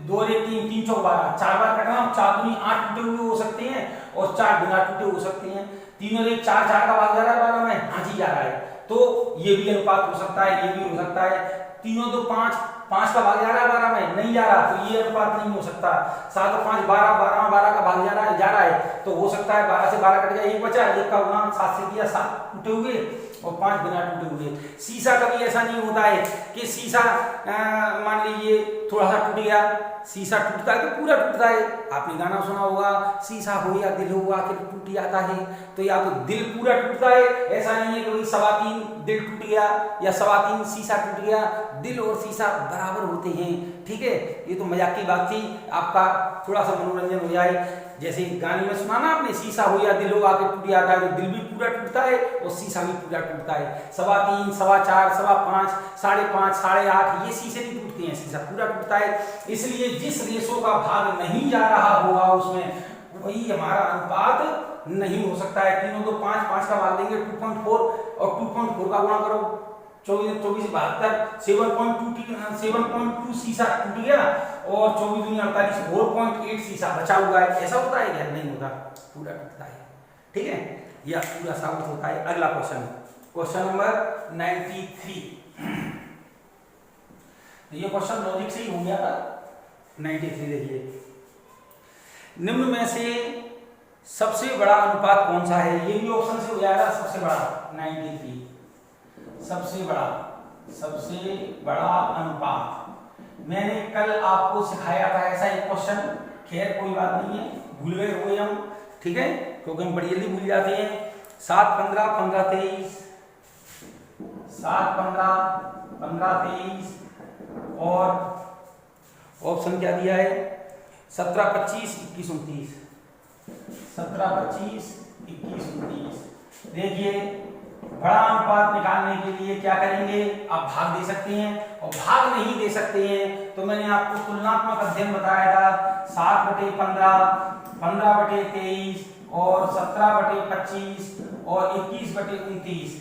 2 और 1 3, 3 चौक 12, 4 बार कटना, 4 दूनी 8 टूटे हुए हो सकते हैं और 4 बिना टूटे हो सकते हैं। 3 और 1 4, 4 का भाग जा रहा है 12 में, हाँ जी जा रहा है। तो ये भी अनुपात हो सकता है, ये भी हो सकता है। 3 और 2 5, 5 का भाग जा रहा है 12 में, नहीं जा रहा, तो ये अनुपात नहीं हो सकता। 7 और 5 12, 12 में 12 का भाग जा रहा है, तो हो सकता है 12 से 12 कट गया, 1 बचा, 1 का गुणा 7 से किया, 7 टूटे हुए और 5 बिना टूटे हुए। शीशा कभी ऐसा नहीं होता है कि शीशा मान लीजिए थोड़ा सा टूट गया, शीशा टूटता है तो पूरा टूटता है। आपने गाना सुना होगा, शीशा हो या दिल हो आखिर टूट जाता है। तो या तो दिल पूरा टूटता है, ऐसा नहीं है कि वही 3.25 दिल टूट गया या 3.25 शीशा टूट गया। दिल और शीशा बराबर होते हैं, ठीक है। ये तो मजाक की बात थी, आपका थोड़ा सा मनोरंजन हो जाए। जैसे गाने में सुना ना आपने, शीशा हो या दिल हो आके टूट जाता है, तो दिल भी पूरा टूटता है और शीशा भी पूरा टूटता है। 3.25, 4.25, 5.5, 5.5, 8.5 ये शीशे नहीं टूटते हैं, शीशा पूरा टूटता है। इसलिए जिस रेशो का भाग नहीं जा रहा होगा उसमें वही हमारा अनुपात नहीं हो सकता है। 3 और 2 5, 5 का भाग देंगे 2.4 और 2.4 का गुणा करो 24 72, 7.2 शीशा टूट गया और 24 दूनी 48, 4.8 शीशा बचा हुआ है। ऐसा होता है क्या, नहीं होता, पूरा टूटता है, ठीक है, यह पूरा साबित होता है। अगला क्वेश्चन, क्वेश्चन नंबर 93। ये क्वेश्चन लॉजिक से ही हो गया था। 93 देखिए, निम्न में से सबसे बड़ा अनुपात कौन सा है। ये भी ऑप्शन से हो जाएगा। सबसे बड़ा 93, सबसे बड़ा अनुपात। मैंने कल आपको सिखाया था ऐसा एक क्वेश्चन, खैर कोई बात नहीं है, भूल गए हुए हम, ठीक है, क्योंकि हम बड़ी जल्दी भूल जाते हैं। 7 15 15 23, 7 15 15 23 और ऑप्शन क्या दिया है 17 25 21 29, 17 25 21 29। देखिए बड़ा अनुपात निकालने के लिए क्या करेंगे, आप भाग दे सकते हैं और भाग नहीं दे सकते हैं तो मैंने आपको तुलनात्मक अध्ययन बताया था। 7/15, 15/23 और 17/25 और 21/29।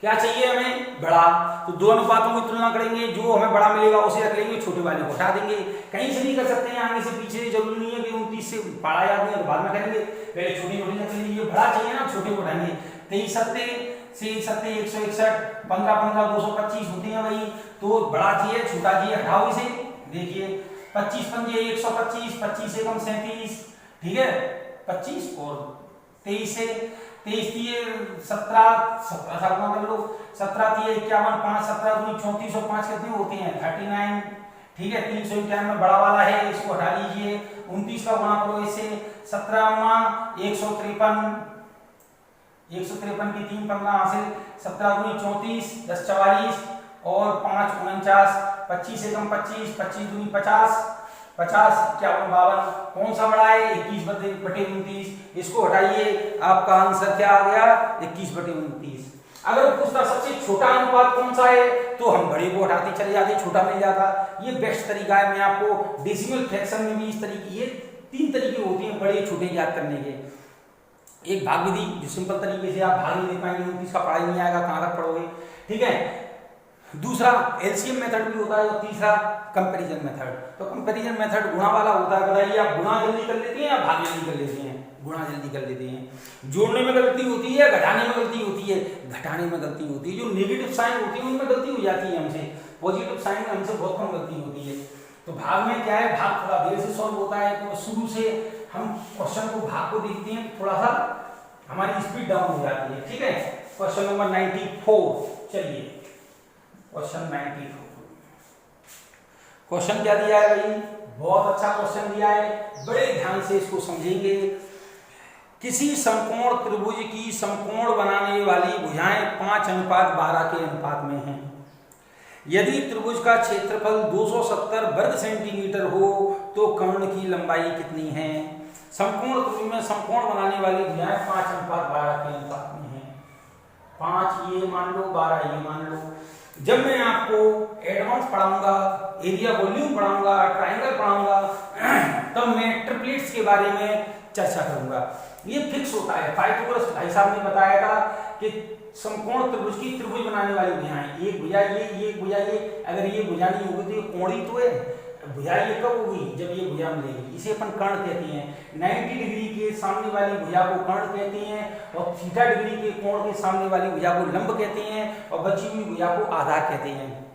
क्या चाहिए हमें, बड़ा। तो दो अनुपातों की तुलना करेंगे, जो हमें बड़ा मिलेगा उसे रख लेंगे, छोटे वाले को हटा देंगे। कहीं से भी कर सकते हैं, आगे से पीछे, जरूरी नहीं है कि 29 से बड़ा याद नहीं है तो बाद में करेंगे, पहले छोटे को रख लेंगे। बड़ा चाहिए ना, छोटे को उठाएंगे। 23 सत्ते से 161, 15 15 225 होते हैं भाई, तो बड़ा चाहिए छोटा चाहिए, हटाओ इसे। देखिए 25 पंजे 125, 25 एकम 37, ठीक है, 25 और 23 से 23 दिए 17 17 कर लो, 17 दिए 51, 5 17 दूनी 34 और 5 कितने होते हैं 39, ठीक है। 391 बड़ा वाला है, इसको हटा लीजिए। 29 का गुणा करो इससे, 17 153, 153 की 3 15 हासिल, 17 दूनी 34, 10 44 और 5 49, 25 एकम 25, 25 दूनी 50, 50 51 52। कौन सा बड़ा है 21/29, इसको हटाइए, आपका आंसर क्या आ गया 21/29। अगर पूछता सबसे छोटा अनुपात कौन सा है तो हम बड़े को हटाते चले जाते, छोटा मिल जाता। ये बेस्ट तरीका है। मैं आपको डेसिमल फ्रैक्शन में भी इस तरीके, ये 3 तरीके होते हैं बड़े छोटे याद करने के। एक भाग विधि जो सिंपल तरीके से आप भाग नहीं दे पाएंगे, 29 का पढ़ाई नहीं आएगा, कहां तक पढ़ोगे, ठीक है। दूसरा एलसीएम मेथड भी होता है और तीसरा कंपैरिजन मेथड। तो कंपैरिजन मेथड गुणा वाला होता है, बताइए आप गुणा जल्दी कर लेते हैं या भाग जल्दी कर लेते हैं। गुणा जल्दी कर लेते हैं। जोड़ने में गलती होती है, घटाने में गलती होती है। घटाने में गलती होती है, जो नेगेटिव साइन होती है उनमें गलती हो जाती है हमसे, पॉजिटिव साइन में हमसे बहुत कम गलती होती है। तो भाग में क्या है, भाग थोड़ा देर से सॉल्व होता है, तो शुरू से हम क्वेश्चन को भाग को देखते हैं, थोड़ा सा हमारी स्पीड डाउन हो जाती है, ठीक है। क्वेश्चन नंबर 94, चलिए क्वेश्चन 94। क्वेश्चन क्या दिया है भाई, बहुत अच्छा क्वेश्चन दिया है, बड़े ध्यान से इसको समझेंगे। किसी समकोण त्रिभुज की समकोण बनाने वाली भुजाएं 5:12 के अनुपात में हैं। यदि त्रिभुज का क्षेत्रफल 270 वर्ग सेंटीमीटर हो तो कर्ण की लंबाई कितनी है? समकोण त्रिभुज में समकोण बनाने वाली भुजाएं 5:12 के अनुपात में है। 5 ये मान लो, 12 ये मान लो। जब मैं आपको एडवांस पढ़ाऊंगा, एरिया वॉल्यूम पढ़ाऊंगा, ट्राइंगल पढ़ाऊंगा, तब मैं ट्रिपलेट्स के बारे में चर्चा करूंगा। ये फिक्स होता है। पाइथागोरस भाई साहब ने बताया था कि समकोण त्रिभुज की त्रिभुज बनाने वाली भुजाएं, एक भुजा ये, एक भुजा ये, अगर ये भुजा नहीं होगी तो ये कोण ही तो है। भुजा ये कब होगी? जब ये भुजा मिलेगी। इसे अपन कर्ण कहते हैं। 90 डिग्री के सामने वाली भुजा को कर्ण कहते हैं और थीटा डिग्री के कोण के सामने वाली भुजा को लंब कहते हैं और बची हुई भुजा को आधार कहते हैं।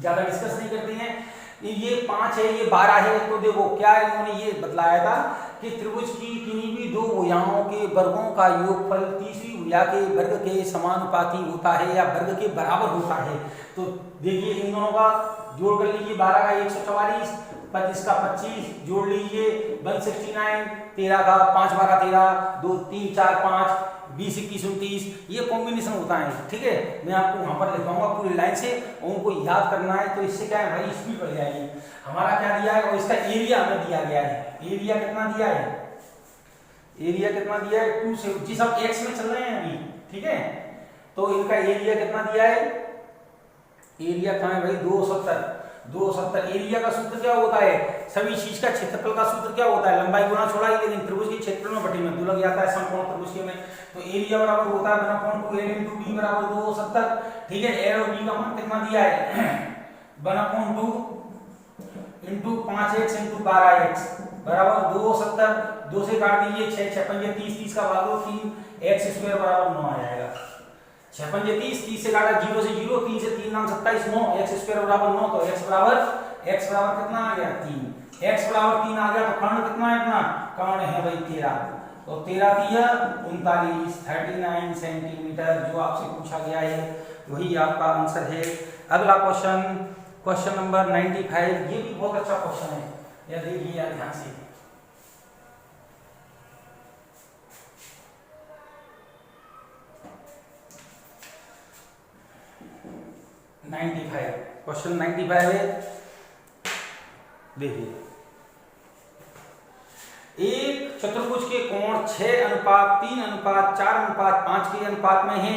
ज्यादा डिस्कस नहीं करते हैं। ये 5 है, ये 12 है, तो देखो क्या इन्होंने ये बतलाया था कि त्रिभुज की किन्हीं भी दो भुजाओं के वर्गों का योगफल तीसरी भुजा के वर्ग के समानुपाती होता है या वर्ग के बराबर होता है। तो देखिए इन दोनों का जोड़ कर लीजिए, 12 का 144, 25 का 25, जोड़ लीजिए 169, 13 का 5 12 13, 2 3 4 5, 20 21 29, ये कॉम्बिनेशन होता है। ठीक है, मैं आपको वहां पर लिखाऊंगा पूरी लाइन से, उनको याद करना है। तो इससे क्या है भाई, स्पीड बढ़ जाएगी। हमारा क्या दिया है और इसका एरिया हमें दिया गया है। एरिया कितना दिया है? एरिया कितना दिया है? 2 से जी सब एक्स में चल रहे हैं अभी। ठीक है, तो इनका एरिया कितना दिया है? एरिया कहाँ है भाई? 270। एरिया का सूत्र क्या होता है? सभी चीज का क्षेत्रफल का सूत्र क्या होता है? लंबाई गुना चौड़ाई। लेकिन त्रिभुज के क्षेत्रफल में बटे में 2 लग जाता है समकोण त्रिभुज के में। तो एरिया बराबर होता है 1/2 a बराबर 270। ठीक है, a और b का मान कितना दिया है? 1/2 × 5x × 12x बराबर 270। 2 से काट दीजिए 6 6 5 30, 30 का भाग दो 3, x² बराबर 9 आ जाएगा। 6 5 30, 30 से काटा 0 से 0, 3 से 3 9 27, 9, x² बराबर 9। तो x बराबर कितना आ गया? 3। x बराबर 3 आ गया तो कर्ण कितना है अपना? कर्ण है भाई 13। तो 13 3 39, 39 सेंटीमीटर जो आपसे पूछा गया है वही आपका आंसर है। अगला क्वेश्चन नंबर 95। ये भी बहुत अच्छा क्वेश्चन है, यह देखिए यार ध्यान से। क्वेश्चन 95 है। देखिए, एक चतुर्भुज के कोण 6:3:4:5 के अनुपात में है।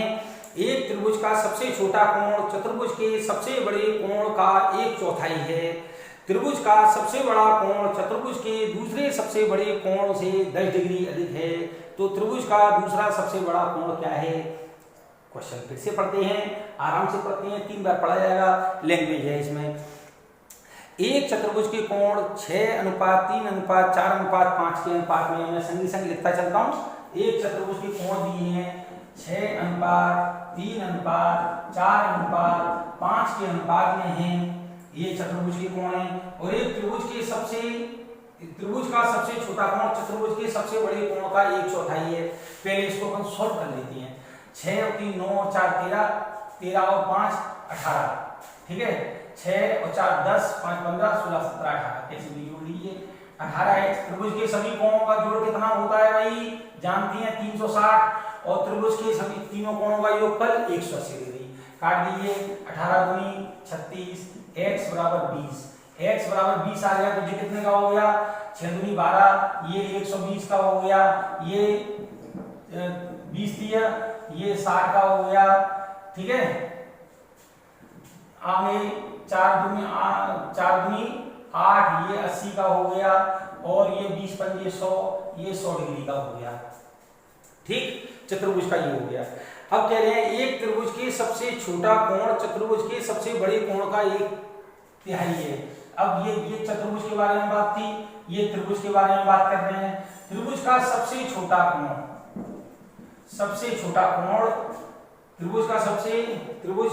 एक त्रिभुज का सबसे छोटा कोण चतुर्भुज के सबसे बड़े कोण का 1/4 है। त्रिभुज का सबसे बड़ा कोण चतुर्भुज के दूसरे सबसे बड़े कोण से 10 डिग्री अधिक है। तो त्रिभुज का दूसरा सबसे बड़ा कोण क्या है? क्वेश्चन फिर से पढ़ते हैं, आराम से पढ़ते हैं, 3 बार पढ़ा जाएगा, लैंग्वेज है इसमें। एक चतुर्भुज के कोण 6:3:4:5 के अनुपात में, मैं संगी संग लिखता चलता हूं। एक चतुर्भुज के कोण दिए हैं 6:3:4:5 के अनुपात में हैं। ये चतुर्भुज के कोण है। और एक त्रिभुज का सबसे छोटा कोण चतुर्भुज के सबसे बड़े कोण का 1/4 है। पहले इसको अपन सॉल्व कर लेते हैं। 6 और 3 9 और 4 13, 13 और 5 18। ठीक है, 6 और 4 10, 5 15, 16 17 18, कैसे भी जोड़ लीजिए 18 है। त्रिभुज के सभी कोणों का जोड़ कितना होता है भाई? जानती हैं 360। और त्रिभुज के सभी तीनों कोणों का योगफल 180 डिग्री। काट दीजिए 18 दूनी 36, x बराबर 20। x बराबर 20 आ गया तो ये कितने का हो गया? 6 दूनी 12, ये 120 का हो गया। ये 20 दिया, ये 60 का हो गया। ठीक है, आगे 4 दूनी 8, ये 80 का हो गया। और ये 20 पंजे 100, ये 100 डिग्री का हो गया। ठीक, चतुर्भुज का ये हो गया। अब कह रहे हैं एक त्रिभुज के सबसे छोटा कोण चतुर्भुज के सबसे बड़े कोण का 1/3 है। अब ये चतुर्भुज के बारे में बात थी, ये त्रिभुज के बारे में बात कर रहे हैं। त्रिभुज का सबसे छोटा कोण त्रिभुज का सबसे एक त्रिभुज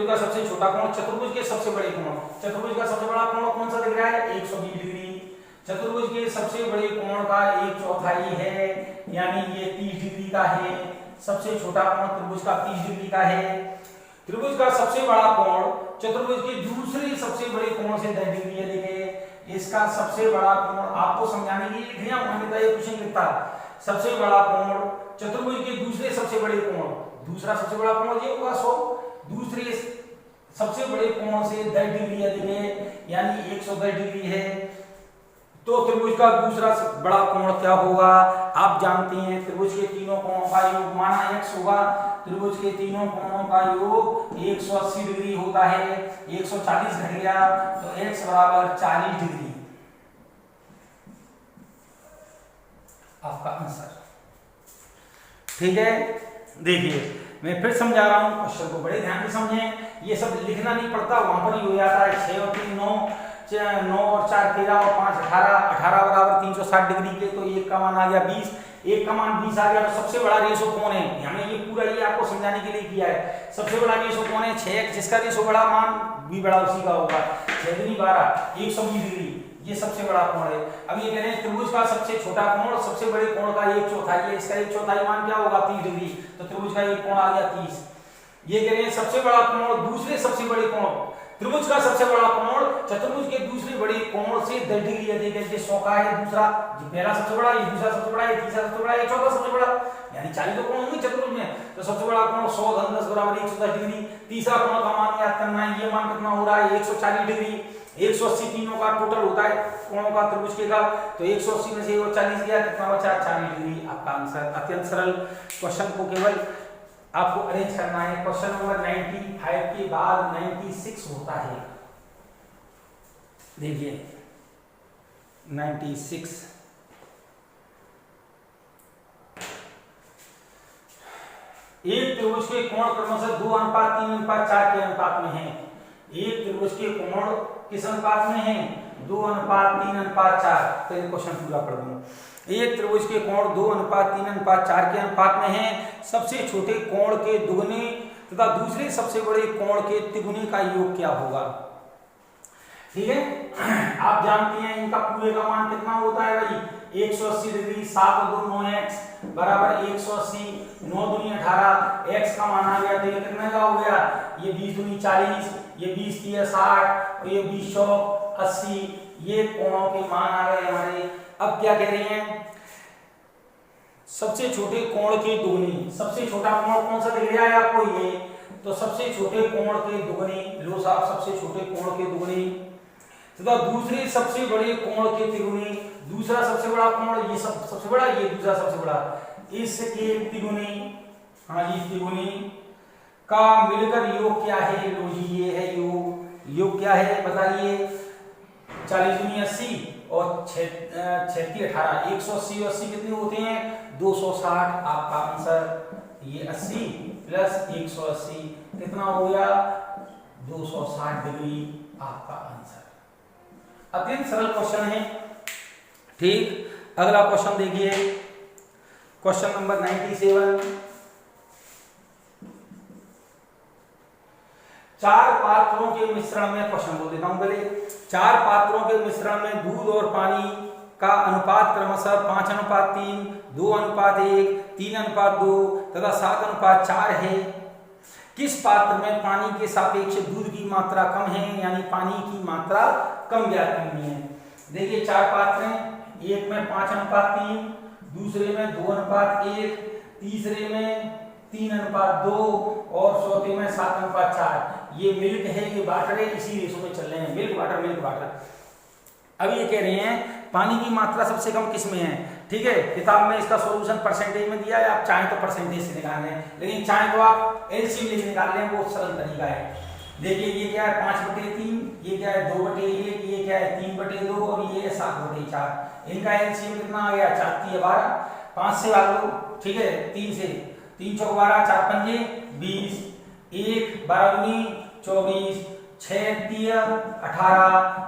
का सबसे छोटा कोण चतुर्भुज के सबसे बड़े कोण। चतुर्भुज का सबसे बड़ा कोण कौन सा दिख रहा है? 120 डिग्री। चतुर्भुज के सबसे बड़े कोण का 1/4 है, यानी ये 30 डिग्री का है। सबसे छोटा कोण त्रिभुज का 30 डिग्री का है। त्रिभुज का सबसे बड़ा कोण चतुर्भुज के दूसरे सबसे बड़े कोण से 10 डिग्री अधिक है। इसका सबसे बड़ा कोण आपको समझाने के लिए लिखा हूं, अन्यथा ये क्वेश्चन लिखता। सबसे बड़ा कोण चतुर्भुज के दूसरे सबसे बड़े कोण दूसरा सबसे बड़ा कोण ये होगा 100, दूसरे सबसे बड़े कोण से 10 डिग्री अधिक है यानी 110 डिग्री है, तो त्रिभुज का दूसरा बड़ा कोण क्या होगा? आप जानते हैं त्रिभुज के तीनों कोणों का योग माना x होगा, त्रिभुज के तीनों कोणों का योग 180 डिग्री होता है, 140 घट गया तो x बराबर 40 डिग्री आपका आंसर। ठीक है, देखिए मैं फिर समझा रहा हूं, क्वेश्चन को बड़े ध्यान से समझें, ये सब लिखना नहीं पड़ता, वहां पर ही हो जाता है। 6 और 3 9, 9 और 4 13 और 5 18, 18 बराबर 360 डिग्री के, तो 1 का मान आ गया 20, 1 का मान 20 आ गया तो सबसे बड़ा रेशो कौन है? हमने ये पूरा ये आपको समझाने के लिए किया है। सबसे बड़ा रेशो कौन है? 6, जिसका रेशो बड़ा मान भी बड़ा उसी का होगा। 6 दूनी 12, 120 डिग्री, ये सबसे बड़ा कोण है। अब ये कह रहे हैं त्रिभुज का सबसे छोटा कोण सबसे बड़े कोण का 1/4 है, इसका 1/4 मान क्या होगा? 30 डिग्री, तो त्रिभुज का एक कोण आ गया 30। ये कह रहे हैं सबसे बड़ा कोण दूसरे सबसे बड़े कोण, त्रिभुज का सबसे बड़ा कोण चतुर्भुज के दूसरे बड़े कोण से 10 डिग्री अधिक है। ये 100 का है, दूसरा पहला सबसे बड़ा, ये दूसरा सबसे बड़ा, ये तीसरा सबसे बड़ा, ये चौथा सबसे बड़ा, यानी 40 कोण होंगे चतुर्भुज में, तो सबसे बड़ा कोण 100 घन 10 बराबर 110 डिग्री। तीसरा कोण का मान याद करना है, ये मान कितना हो रहा है? 140 डिग्री। 180 तीनों का टोटल होता है कोणों का त्रिभुज के का, तो 180 में से 40 गया, कितना बचा? 40 डिग्री आपका आंसर। अत्यंत सरल क्वेश्चन को केवल आपको अरेंज करना है। क्वेश्चन नंबर 95 के बाद 96 होता है। देखिए 96, एक त्रिभुज के कोण क्रमशः 2:3:4 के अनुपात में है। एक त्रिभुज के कोण किस अनुपात में है? 2:3:4। तो ये क्वेश्चन पूरा पढ़ दूं। एक त्रिभुज के कोण 2:3:4 के अनुपात में है। सबसे छोटे कोण के दुगने तथा दूसरे सबसे बड़े कोण के तिगुने का योग क्या होगा? ठीक है, आप जानते हैं इनका पूरे का मान कितना होता है भाई? 180 डिग्री। 7 और 2 9x बराबर 180, 9 दूनी 18, x का मान आ गया तो ये कितने का हो गया? ये 20 दूनी 40, ये 20 3 60 और ये 20 चौक 80, ये कोणों के मान आ गए हमारे। अब क्या कह रहे हैं? सबसे छोटे कोण के दुगनी, सबसे छोटा कोण कौन सा दिख रहा है आपको? ये, तो सबसे छोटे कोण के दुगनी, लो साहब सबसे छोटे कोण के दुगनी तथा दूसरे सबसे बड़े कोण के तिगुनी। दूसरा सबसे बड़ा कोण ये सबसे बड़ा, ये दूसरा सबसे बड़ा, इसके तिगुनी, हाँ जी तिगुनी का मिलकर योग क्या है? लो जी ये है योग। योग क्या है बताइए? 40 दूनी 80 और 36 18, 180 और 80 कितने होते हैं? 260 आपका आंसर। ये 80 प्लस 180 कितना हो गया? 260 डिग्री आपका आंसर। अत्यंत सरल क्वेश्चन है। ठीक, अगला क्वेश्चन देखिए, क्वेश्चन नंबर 97। 4 पात्रों के मिश्रण में, क्वेश्चन बोल देता हूं पहले। 4 पात्रों के मिश्रण में दूध और पानी का अनुपात क्रमशः 5:3, 2:1, 3:2 तथा 7:4 है। किस पात्र में पानी के सापेक्ष दूध की मात्रा कम है, यानी पानी की मात्रा कम ज्ञात करनी है। देखिए 4 पात्र हैं, एक में 5:3, दूसरे में 2:1, तीसरे में 3:2 और चौथे में 7:4। ये मिल्क है, ये वाटर है, इसी रेशो में चल रहे हैं, मिल्क वाटर मिल्क वाटर। अब ये कह रहे हैं पानी की मात्रा सबसे कम किस में है? ठीक है, किताब में इसका सॉल्यूशन परसेंटेज में दिया है, आप चाहें तो परसेंटेज से निकाल लें, लेकिन चाहें तो आप एलसीएम लेके निकाल लें, वो सरल तरीका है। देखिए ये क्या है? 5/3, ये क्या है? 2/1, ये क्या है? 3/2 और ये है 7/4। इनका एलसीएम कितना आ गया? 4 3 12, 5 से भाग लो, ठीक है, 3 से, 3 चौक 12, 4 पंजे 20, 1 12 दूनी 24, 6 3 18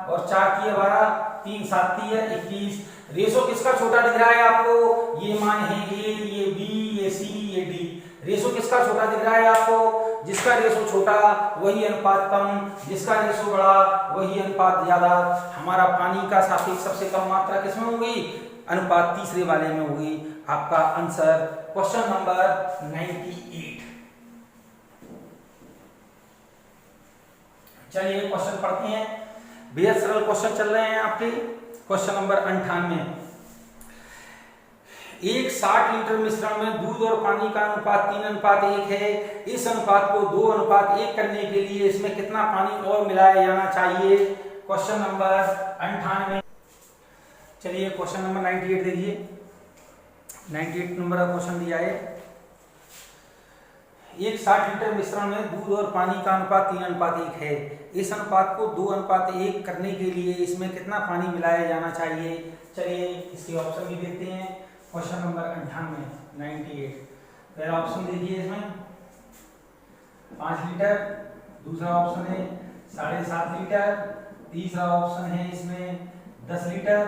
और 4 3 12, 3 7 3 21। रेशो किसका छोटा दिख रहा है आपको? ये मान है ए, ये बी, ये सी, ये डी। रेशो किसका छोटा दिख रहा है आपको? जिसका रेशो छोटा वही अनुपात कम, जिसका रेशो बड़ा वही अनुपात ज्यादा। हमारा पानी का सापेक्ष सबसे कम मात्रा किसमें होगी? अनुपात तीसरे वाले में होगी। आपका आंसर क्वेश्चन नंबर 98। चलिए क्वेश्चन पढ़ते हैं, बेहद सरल क्वेश्चन चल रहे हैं आपके। क्वेश्चन नंबर 98, एक 60 लीटर मिश्रण में दूध और पानी का अनुपात 3:1 है। इस अनुपात को 2:1 करने के लिए इसमें कितना पानी और मिलाया जाना चाहिए? Question number 98। चलिए क्वेश्चन नंबर 98 देखिए। 98 नंबर का क्वेश्चन दिया है। एक 60 लीटर मिश्रण में दूध और पानी का अनुपात 3:1 है। इस अनुपात को 2:1 करने के लिए इसमें कितना पानी मिलाया जाना चाहिए? चलिए इसके ऑप्शन भी देखते हैं। क्वेश्चन नंबर 98 पहला ऑप्शन देखिए इसमें 5 लीटर, दूसरा ऑप्शन है 7.5 लीटर, तीसरा ऑप्शन है इसमें 10 लीटर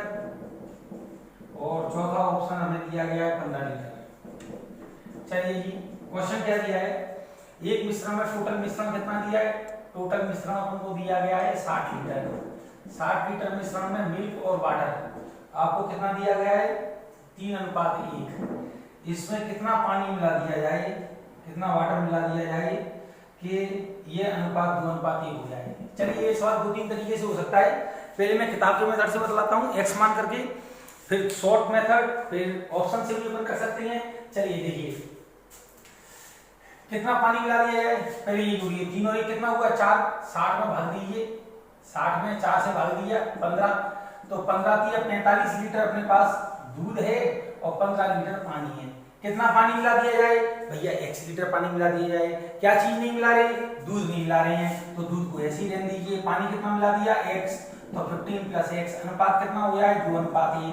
और चौथा ऑप्शन हमें दिया गया है 15 लीटर। चलिए जी क्वेश्चन क्या दिया है? एक मिश्रण में टोटल मिश्रण कितना दिया है? टोटल मिश्रण अपन को दिया गया है 60 लीटर। 60 लीटर मिश्रण में मिल्क और वाटर आपको कितना दिया गया है? 3:1। इसमें कितना पानी मिला दिया जाए, कितना वाटर मिला दिया जाए कि ये अनुपात 2:1 हो जाए? चलिए ये सवाल 2-3 तरीके से हो सकता है। पहले मैं किताब के मेथड से बतलाता हूँ, एक्स मान करके, फिर शॉर्ट मेथड, फिर ऑप्शन से भी अपन कर सकते हैं। चलिए देखिए कितना पानी मिला दिया जाए। पहले ये जोड़िए, 3 और 1 कितना हुआ? 4। 60 में भाग दीजिए, 60 में 4 से भाग दिया 15, तो 15 या 45 लीटर अपने पास दूध है और 15 लीटर पानी है। कितना पानी मिला दिया जाए? भैया x लीटर पानी मिला दिया जाए। क्या चीज नहीं मिला रहे? दूध नहीं मिला रहे हैं, तो दूध को ऐसे ही रहने दीजिए। पानी कितना मिला दिया? x, तो 15 + x अनुपात कितना हो गया है? 2:1।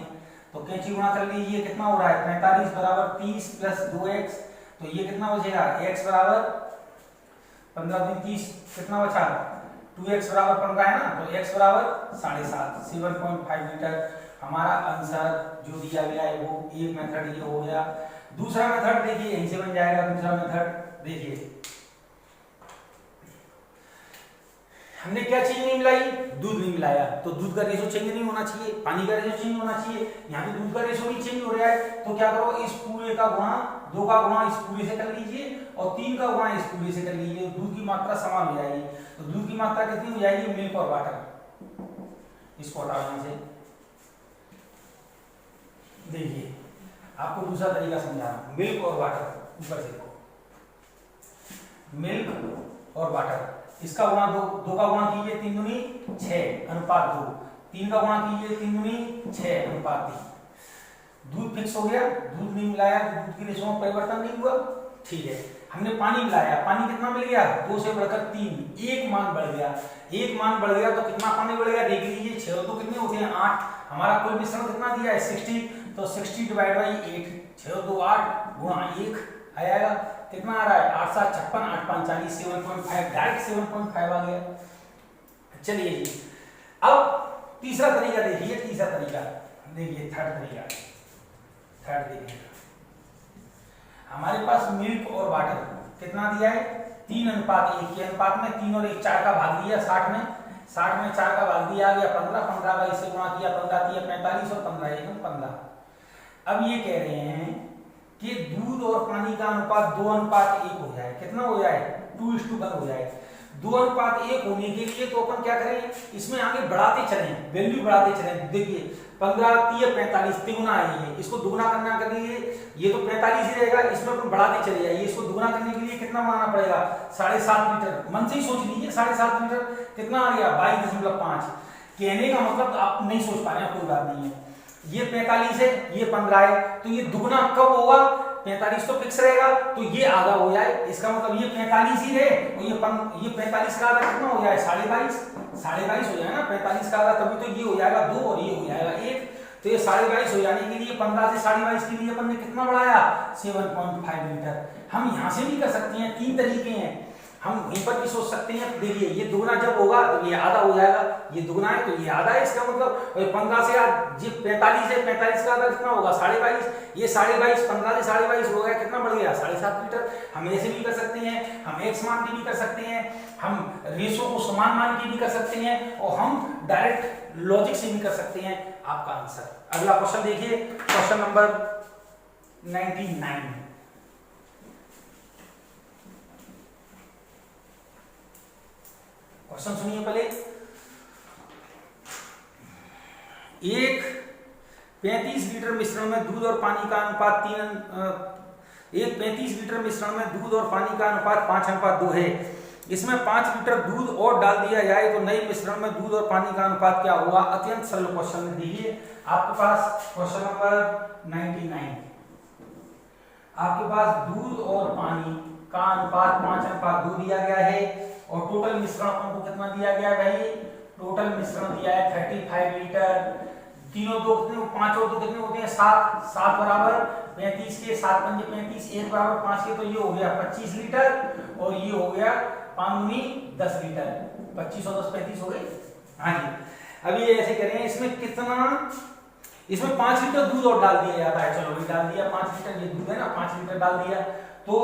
तो कैंची गुणा कर लीजिए, कितना हो रहा है? 45 = 30 + 2x, तो ये कितना बचेगा? x बराबर 15 × 30 कितना बचा? 2x बराबर 15 है ना, तो x बराबर 7.5 7.5 लीटर। हमारा आंसर जो दिया गया है वो एक मेथड ये हो गया। दूसरा मेथड देखिए, यहीं से बन जाएगा। दूसरा मेथड देखिए, हमने क्या चीज नहीं मिलाई? दूध नहीं मिलाया, तो दूध का रेशो चेंज नहीं होना चाहिए, पानी का रेशो चेंज होना चाहिए। यहाँ पे दूध का रेशो नहीं चेंज हो रहा है, तो क्या करो, इस पूरे का गुणा 2 का गुणा इस पूरे से कर लीजिए और 3 का गुणा इस पूरे से कर लीजिए। दूध की मात्रा समान हो जाएगी। तो दूध की मात्रा कितनी हो जाएगी? मिल्क और वाटर। इसको हटाओ यहाँ से। देखिए आपको दूसरा तरीका समझाना, मिल्क और वाटर। ऊपर से देखो, मिल्क और वाटर, इसका गुणा 2 का गुणा कीजिए 3 दूनी 6:2, 3 का गुणा कीजिए 3 दूनी 6:3। दूध फिक्स हो गया, दूध नहीं मिलाया तो दूध की रेशो में परिवर्तन नहीं हुआ, ठीक है। हमने पानी मिलाया, पानी कितना मिल गया? 2 से बढ़कर 3, एक मान बढ़ गया। एक मान बढ़ गया तो कितना पानी बढ़ गया? देख लीजिए, 6 और 2 कितने होते हैं? 8। हमारा कुल मिश्रण कितना दिया है? 60, तो 60 / 8, 6 और 2 8 गुणा 1 आएगा। कितना आ रहा है? 8 7 56, 8 5 40, 7.5, डायरेक्ट 7.5 आ गया। चलिए जी, अब तीसरा तरीका देखिए। तीसरा तरीका देखिए, थर्ड तरीका, थर्ड देखिए। हमारे पास मिल्क और वाटर कितना दिया है? 3:1 के अनुपात में 3 और 1 4 का भाग दिया 60 में, 60 में 4 का भाग दिया आ गया 15, 15 का इससे गुणा किया 15 × 45 और 15 × 15। अब ये कह रहे हैं कि दूध और पानी का अनुपात 2:1 हो जाए। कितना हो जाए? 2:1 हो जाए। 2:1 होने के लिए तो अपन क्या करें, इसमें आगे बढ़ाते चलें, वैल्यू बढ़ाते चलें। देखिए 15 × 45 तिगुना है ये, इसको दुगुना करना के लिए ये तो 45 ही रहेगा, इसमें अपन बढ़ाते चले जाइए। इसको दुगुना करने के लिए कितना बनाना पड़ेगा? 7.5 लीटर। मन से ही सोच लीजिए, 7.5 लीटर कितना आ गया? 22.5। कहने का मतलब आप नहीं सोच पा रहे हैं, कोई बात नहीं है। ये 45 है, ये 15 है, तो ये दुगुना कब होगा? 45 तो फिक्स रहेगा, तो ये आधा हो जाए। इसका मतलब ये 45 ही रहे, और ये 45 का आधा कितना हो जाए? 22.5। 22.5 हो जाए ना, 45 का आधा, तभी तो ये हो जाएगा 2 और ये हो जाएगा 1। तो ये 22.5 हो जाने के लिए 15 से 22.5 के लिए अपन ने कितना बढ़ाया? 7.5 लीटर। हम यहाँ से भी कर सकते हैं, 3 तरीके हैं, हम वहीं पर भी सोच सकते हैं। देखिए ये दुगना जब होगा तो ये आधा हो जाएगा, ये दुगना है तो ये आधा है। इसका मतलब 15 से ये 45 है, 45 का आधा कितना होगा? 22.5। ये 22.5, 15 से 22.5 हो गया, कितना बढ़ गया? 7.5 लीटर। हम ऐसे भी कर सकते हैं, हम एक्स मान के भी कर सकते हैं, हम रेशो को समान मान के भी कर सकते हैं, और हम डायरेक्ट लॉजिक से भी कर सकते हैं। आपका आंसर। अगला क्वेश्चन देखिए, क्वेश्चन नंबर 99। क्वेश्चन सुनिए पहले। एक 35 लीटर मिश्रण में दूध और पानी का अनुपात 35 लीटर मिश्रण में दूध और पानी का अनुपात 5:2 है। इसमें 5 लीटर दूध और डाल दिया जाए तो नए मिश्रण में दूध और पानी का अनुपात क्या होगा? अत्यंत सरल क्वेश्चन दीजिए आपके पास। क्वेश्चन नंबर 99, आपके पास दूध और पानी का अनुपात 5:2 दिया गया है और टोटल मिश्रण हमको कितना दिया गया है भाई? टोटल मिश्रण दिया है 35 लीटर। तीनों दो कितने, 5 और 2 कितने होते हैं? 7। 7 बराबर 35 के 7 पंजे 35, 1 बराबर 5 के, तो ये हो गया 25 लीटर और ये हो गया 5 दूनी 10 लीटर। 25 और 10 35 हो गई। हाँ जी, अब ये ऐसे करें, इसमें कितना, इसमें 5 लीटर दूध और डाल दिया जाता है। चलो ये डाल दिया 5 लीटर, ये दूध है ना, 5 लीटर डाल दिया। तो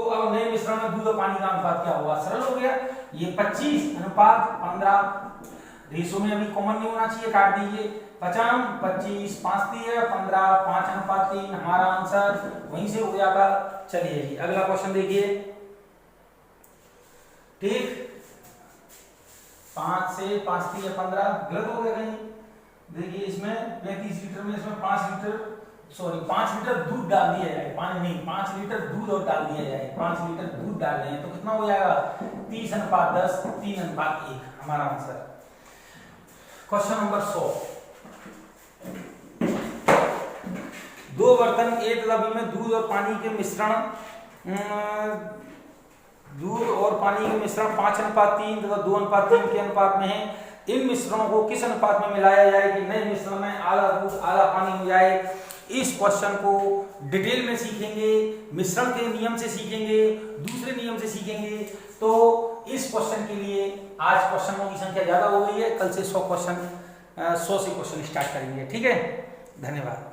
अब नए मिश्रण में दूध और पानी का अनुपात क्या होगा? सरल हो गया, ये 25:15। रेशो में अभी कॉमन नहीं होना चाहिए, काट दीजिए। 50 25 5 दिए 15 5:3, हमारा आंसर वहीं से हो जाएगा। चलिए जी अगला क्वेश्चन देखिए। ठीक, 5 से 5 दिए 15, गलत हो गया कहीं। देखिए इसमें 35 लीटर में इसमें 5 लीटर दूध डाल दिया जाए, पानी नहीं, 5 लीटर दूध और डाल दिया जाए। 5 लीटर दूध डाल रहे हैं तो कितना हो जाएगा? 30:10, 3:1, हमारा आंसर। क्वेश्चन नंबर 100, 2 बर्तन A तथा B में दूध और पानी के मिश्रण 5:3 तथा 2:3 के अनुपात में है। इन मिश्रणों को किस अनुपात में मिलाया जाए कि नए मिश्रण में आधा दूध आधा पानी हो जाए? इस क्वेश्चन को डिटेल में सीखेंगे, मिश्रण के नियम से सीखेंगे, दूसरे नियम से सीखेंगे। तो इस क्वेश्चन के लिए आज क्वेश्चनों की संख्या ज्यादा हो गई है, कल से 100 से क्वेश्चन स्टार्ट करेंगे। ठीक है, धन्यवाद।